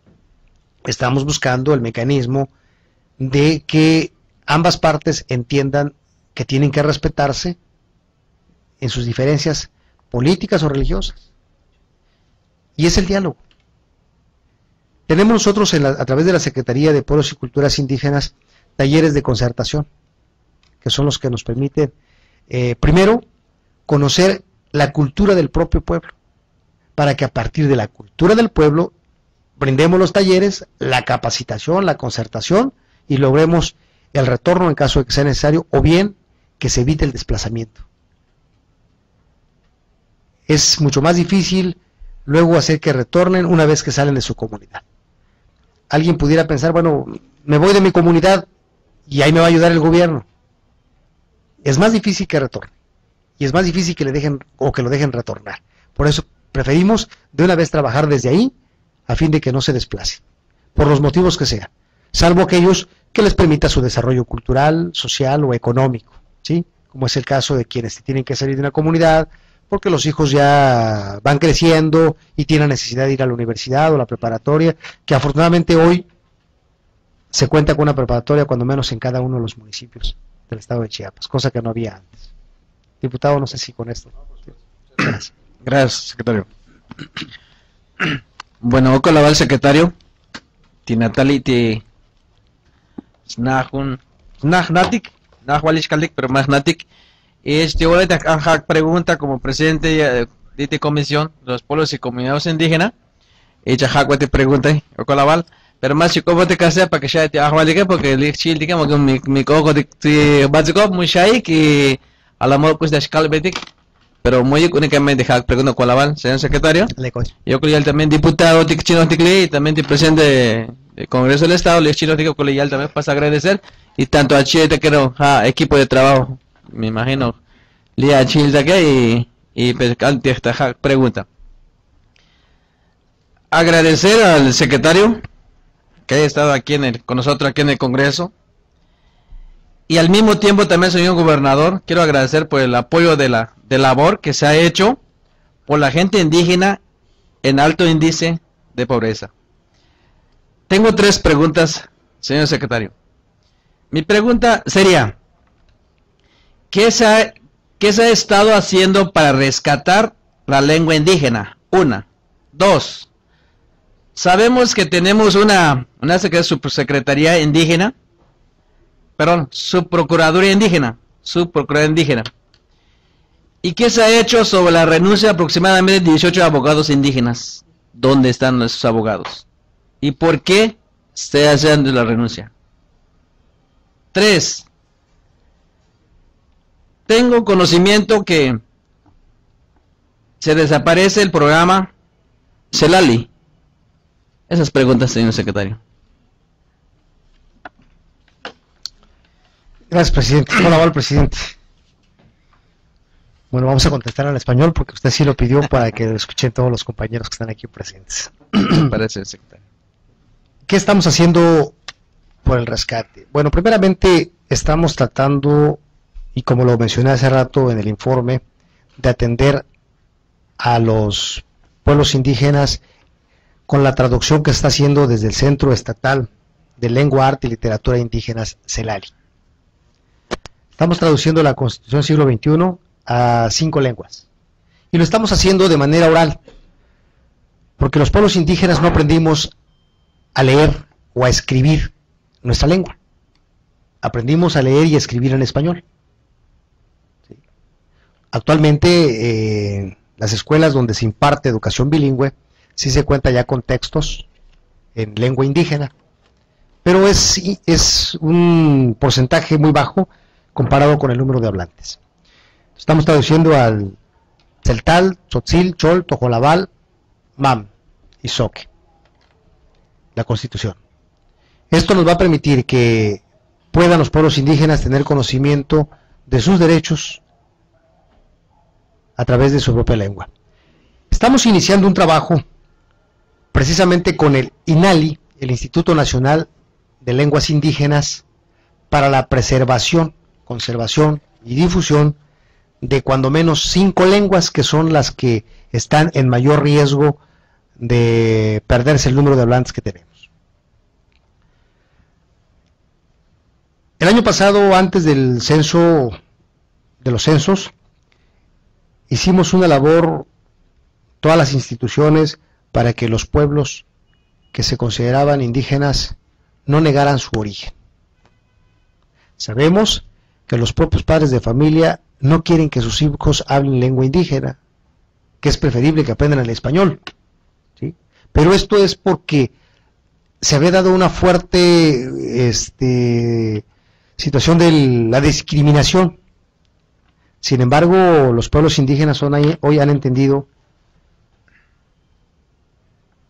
Estamos buscando el mecanismo de que ambas partes entiendan que tienen que respetarse en sus diferencias políticas o religiosas. Y es el diálogo. Tenemos nosotros a través de la Secretaría de Pueblos y Culturas Indígenas talleres de concertación, que son los que nos permiten, primero, conocer la cultura del propio pueblo, para que a partir de la cultura del pueblo brindemos los talleres, la capacitación, la concertación y logremos el retorno en caso de que sea necesario, o bien que se evite el desplazamiento. Es mucho más difícil luego hacer que retornen una vez que salen de su comunidad. Alguien pudiera pensar, bueno, me voy de mi comunidad y ahí me va a ayudar el gobierno. Es más difícil que retorne, y es más difícil que le dejen o que lo dejen retornar. Por eso preferimos de una vez trabajar desde ahí, a fin de que no se desplace, por los motivos que sean, salvo aquellos que les permita su desarrollo cultural, social o económico, ¿sí? Como es el caso de quienes tienen que salir de una comunidad porque los hijos ya van creciendo y tienen necesidad de ir a la universidad o la preparatoria, que afortunadamente hoy se cuenta con una preparatoria cuando menos en cada uno de los municipios del estado de Chiapas, cosa que no había antes. Diputado, no sé si con esto. Gracias. Gracias, secretario. Bueno, hola al secretario. Tinatali ti snahun nahnatik, nahwalishkalik, pero más natik. Ahora pregunta como presidente de esta comisión de los pueblos y comunidades indígenas. Te pregunta, Ocolabal, pero más si como te casé para que ya te ahwalike, porque el chil digamos que mi coco de básico muy shy que a la modo pues de escala betic. Pero muy únicamente pregunta Ocolabal, señor secretario. Yo creo también diputado chino y también presidente del Congreso del Estado, el chino colegial también pasa a agradecer, y tanto a Chile que no, equipo de trabajo, me imagino, Lía Chile que y pregunta. Agradecer al secretario que haya estado aquí con nosotros aquí en el Congreso, y al mismo tiempo también, señor gobernador, quiero agradecer por el apoyo de la labor que se ha hecho por la gente indígena en alto índice de pobreza. Tengo 3 preguntas, señor secretario. Mi pregunta sería, ¿qué se ha estado haciendo para rescatar la lengua indígena? 1. 2. Sabemos que tenemos una subsecretaría indígena, subprocuraduría indígena. ¿Y qué se ha hecho sobre la renuncia de aproximadamente 18 abogados indígenas? ¿Dónde están esos abogados? ¿Y por qué se hace la renuncia? 3. Tengo conocimiento que se desaparece el programa CELALI. Esas preguntas, señor secretario. Gracias, presidente. Hola, presidente. Bueno, vamos a contestar en español porque usted sí lo pidió para que lo escuchen todos los compañeros que están aquí presentes. Parece, secretario. ¿Qué estamos haciendo por el rescate? Bueno, primeramente estamos tratando, y como lo mencioné hace rato en el informe, de atender a los pueblos indígenas con la traducción que se está haciendo desde el Centro Estatal de Lengua, Arte y Literatura Indígenas, CELALI. Estamos traduciendo la Constitución del siglo XXI a 5 lenguas. Y lo estamos haciendo de manera oral, porque los pueblos indígenas no aprendimos a leer o a escribir nuestra lengua. Aprendimos a leer y a escribir en español. ¿Sí? Actualmente, las escuelas donde se imparte educación bilingüe, sí se cuenta ya con textos en lengua indígena, pero es un porcentaje muy bajo comparado con el número de hablantes. Estamos traduciendo al Tzeltal, Tzotzil, Chol, Tojolabal, Mam y Zoque, la Constitución. Esto nos va a permitir que puedan los pueblos indígenas tener conocimiento de sus derechos a través de su propia lengua. Estamos iniciando un trabajo precisamente con el INALI, el Instituto Nacional de Lenguas Indígenas, para la preservación, conservación y difusión de cuando menos 5 lenguas, que son las que están en mayor riesgo de perderse el número de hablantes que tenemos. El año pasado, antes del censo, de los censos, hicimos una labor, todas las instituciones, para que los pueblos que se consideraban indígenas no negaran su origen. Sabemos que los propios padres de familia no quieren que sus hijos hablen lengua indígena, que es preferible que aprendan el español, ¿sí? Pero esto es porque se había dado una fuerte situación de la discriminación. Sin embargo, los pueblos indígenas hoy han entendido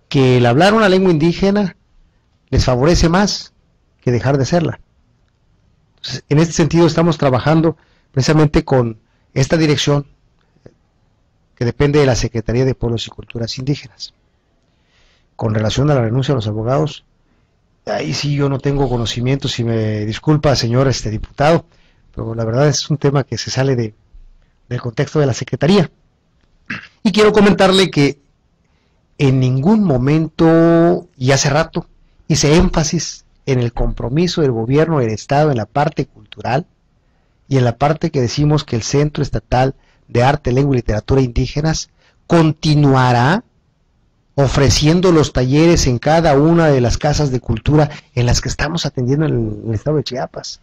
que el hablar una lengua indígena les favorece más que dejar de serla. Entonces, en este sentido estamos trabajando precisamente con esta dirección que depende de la Secretaría de Pueblos y Culturas Indígenas. Con relación a la renuncia de los abogados, ahí sí yo no tengo conocimiento, si me disculpa señor diputado, pero la verdad es un tema que se sale del contexto de la Secretaría. Y quiero comentarle que en ningún momento, y hace rato, hice énfasis en el compromiso del gobierno del Estado en la parte cultural y en la parte que decimos que el Centro Estatal de Arte, Lengua y Literatura Indígenas continuará ofreciendo los talleres en cada una de las casas de cultura en las que estamos atendiendo en el estado de Chiapas.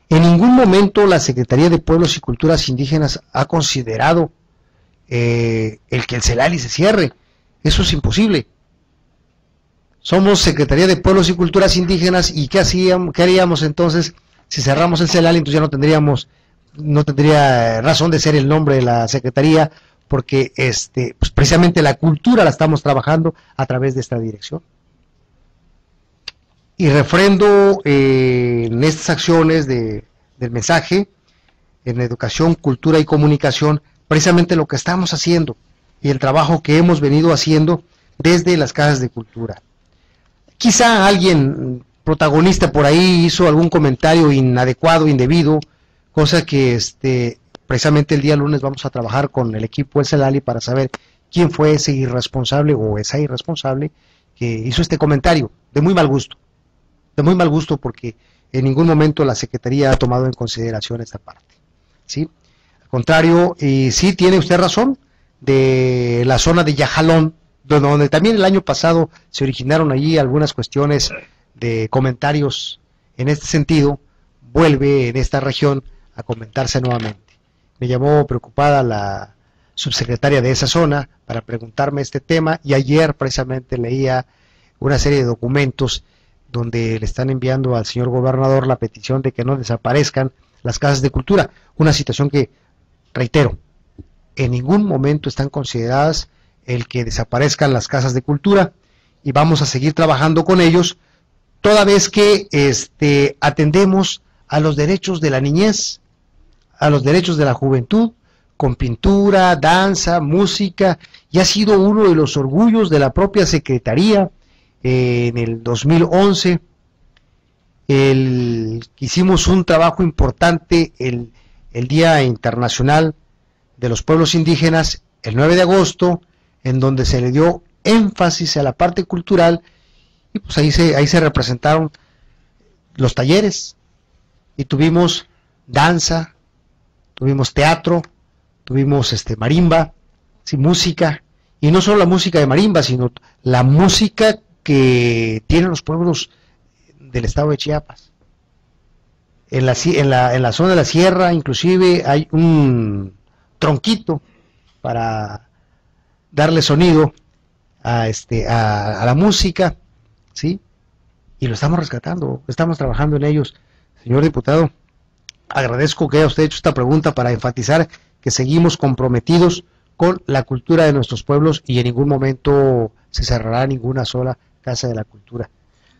En ningún momento la Secretaría de Pueblos y Culturas Indígenas ha considerado el que el CELALI se cierre. Eso es imposible. Somos Secretaría de Pueblos y Culturas Indígenas, y ¿qué haríamos entonces si cerramos el CELALI? Entonces ya no tendría razón de ser el nombre de la Secretaría, porque pues precisamente la cultura la estamos trabajando a través de esta dirección. Y refrendo en estas acciones del mensaje, en educación, cultura y comunicación, precisamente lo que estamos haciendo y el trabajo que hemos venido haciendo desde las casas de cultura. Quizá alguien protagonista por ahí hizo algún comentario inadecuado, indebido, cosa que precisamente el día lunes vamos a trabajar con el equipo del CELALI para saber quién fue ese irresponsable o esa irresponsable que hizo este comentario de muy mal gusto. De muy mal gusto, porque en ningún momento la Secretaría ha tomado en consideración esta parte, ¿sí? Al contrario, y sí tiene usted razón, de la zona de Yajalón, donde también el año pasado se originaron allí algunas cuestiones de comentarios en este sentido, vuelve en esta región a comentarse nuevamente. Me llamó preocupada la subsecretaria de esa zona para preguntarme este tema, y ayer precisamente leía una serie de documentos donde le están enviando al señor gobernador la petición de que no desaparezcan las casas de cultura, una situación que, reitero, en ningún momento están consideradas el que desaparezcan las casas de cultura, y vamos a seguir trabajando con ellos, toda vez que atendemos a los derechos de la niñez, a los derechos de la juventud, con pintura, danza, música, y ha sido uno de los orgullos de la propia Secretaría. En el 2011 hicimos un trabajo importante, el Día Internacional de los Pueblos Indígenas, el 9 de agosto, en donde se le dio énfasis a la parte cultural, y pues ahí se representaron los talleres, y tuvimos danza, tuvimos teatro, tuvimos marimba, sí, música, y no solo la música de marimba, sino la música que tienen los pueblos del estado de Chiapas. En la zona de la sierra, inclusive, hay un tronquito para darle sonido a la música, ¿sí? Y lo estamos rescatando, estamos trabajando en ellos. Señor diputado, agradezco que haya usted hecho esta pregunta para enfatizar que seguimos comprometidos con la cultura de nuestros pueblos, y en ningún momento se cerrará ninguna sola casa de la cultura,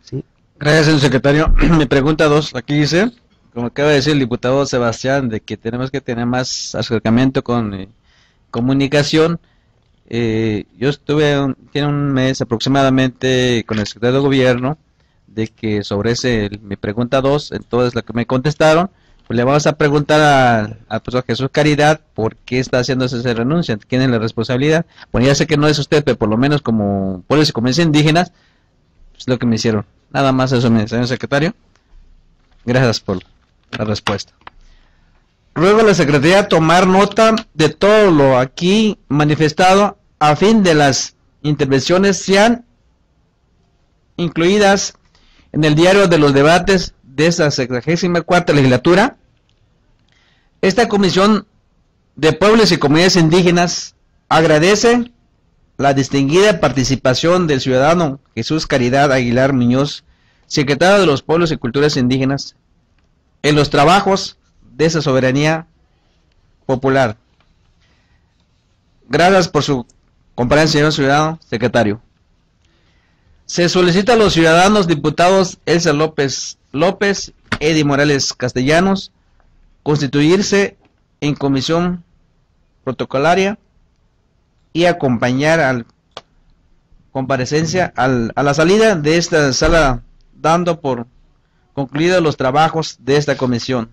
¿sí? Gracias, señor secretario. Mi pregunta 2, aquí dice, como acaba de decir el diputado Sebastián, de que tenemos que tener más acercamiento con comunicación. Yo tiene un mes aproximadamente con el secretario de gobierno, de que sobre mi pregunta 2, entonces lo que me contestaron, pues le vamos a preguntar a Jesús Caridad por qué está haciendo esa renuncia, quién es la responsabilidad. Bueno, ya sé que no es usted, pero por lo menos como pueblos y comunidades indígenas, es lo que me hicieron. Nada más eso, señor secretario. Gracias por la respuesta. Ruego a la Secretaría tomar nota de todo lo aquí manifestado, a fin de las intervenciones sean incluidas en el diario de los debates de esta 64ª legislatura, esta Comisión de Pueblos y Comunidades Indígenas agradece la distinguida participación del ciudadano Jesús Caridad Aguilar Muñoz, secretario de los Pueblos y Culturas Indígenas, en los trabajos de esa soberanía popular. Gracias por su comparencia, señor ciudadano secretario. Se solicita a los ciudadanos diputados Elsa López, Eddie Morales Castellanos, constituirse en comisión protocolaria y acompañar a la salida de esta sala, dando por concluidos los trabajos de esta comisión.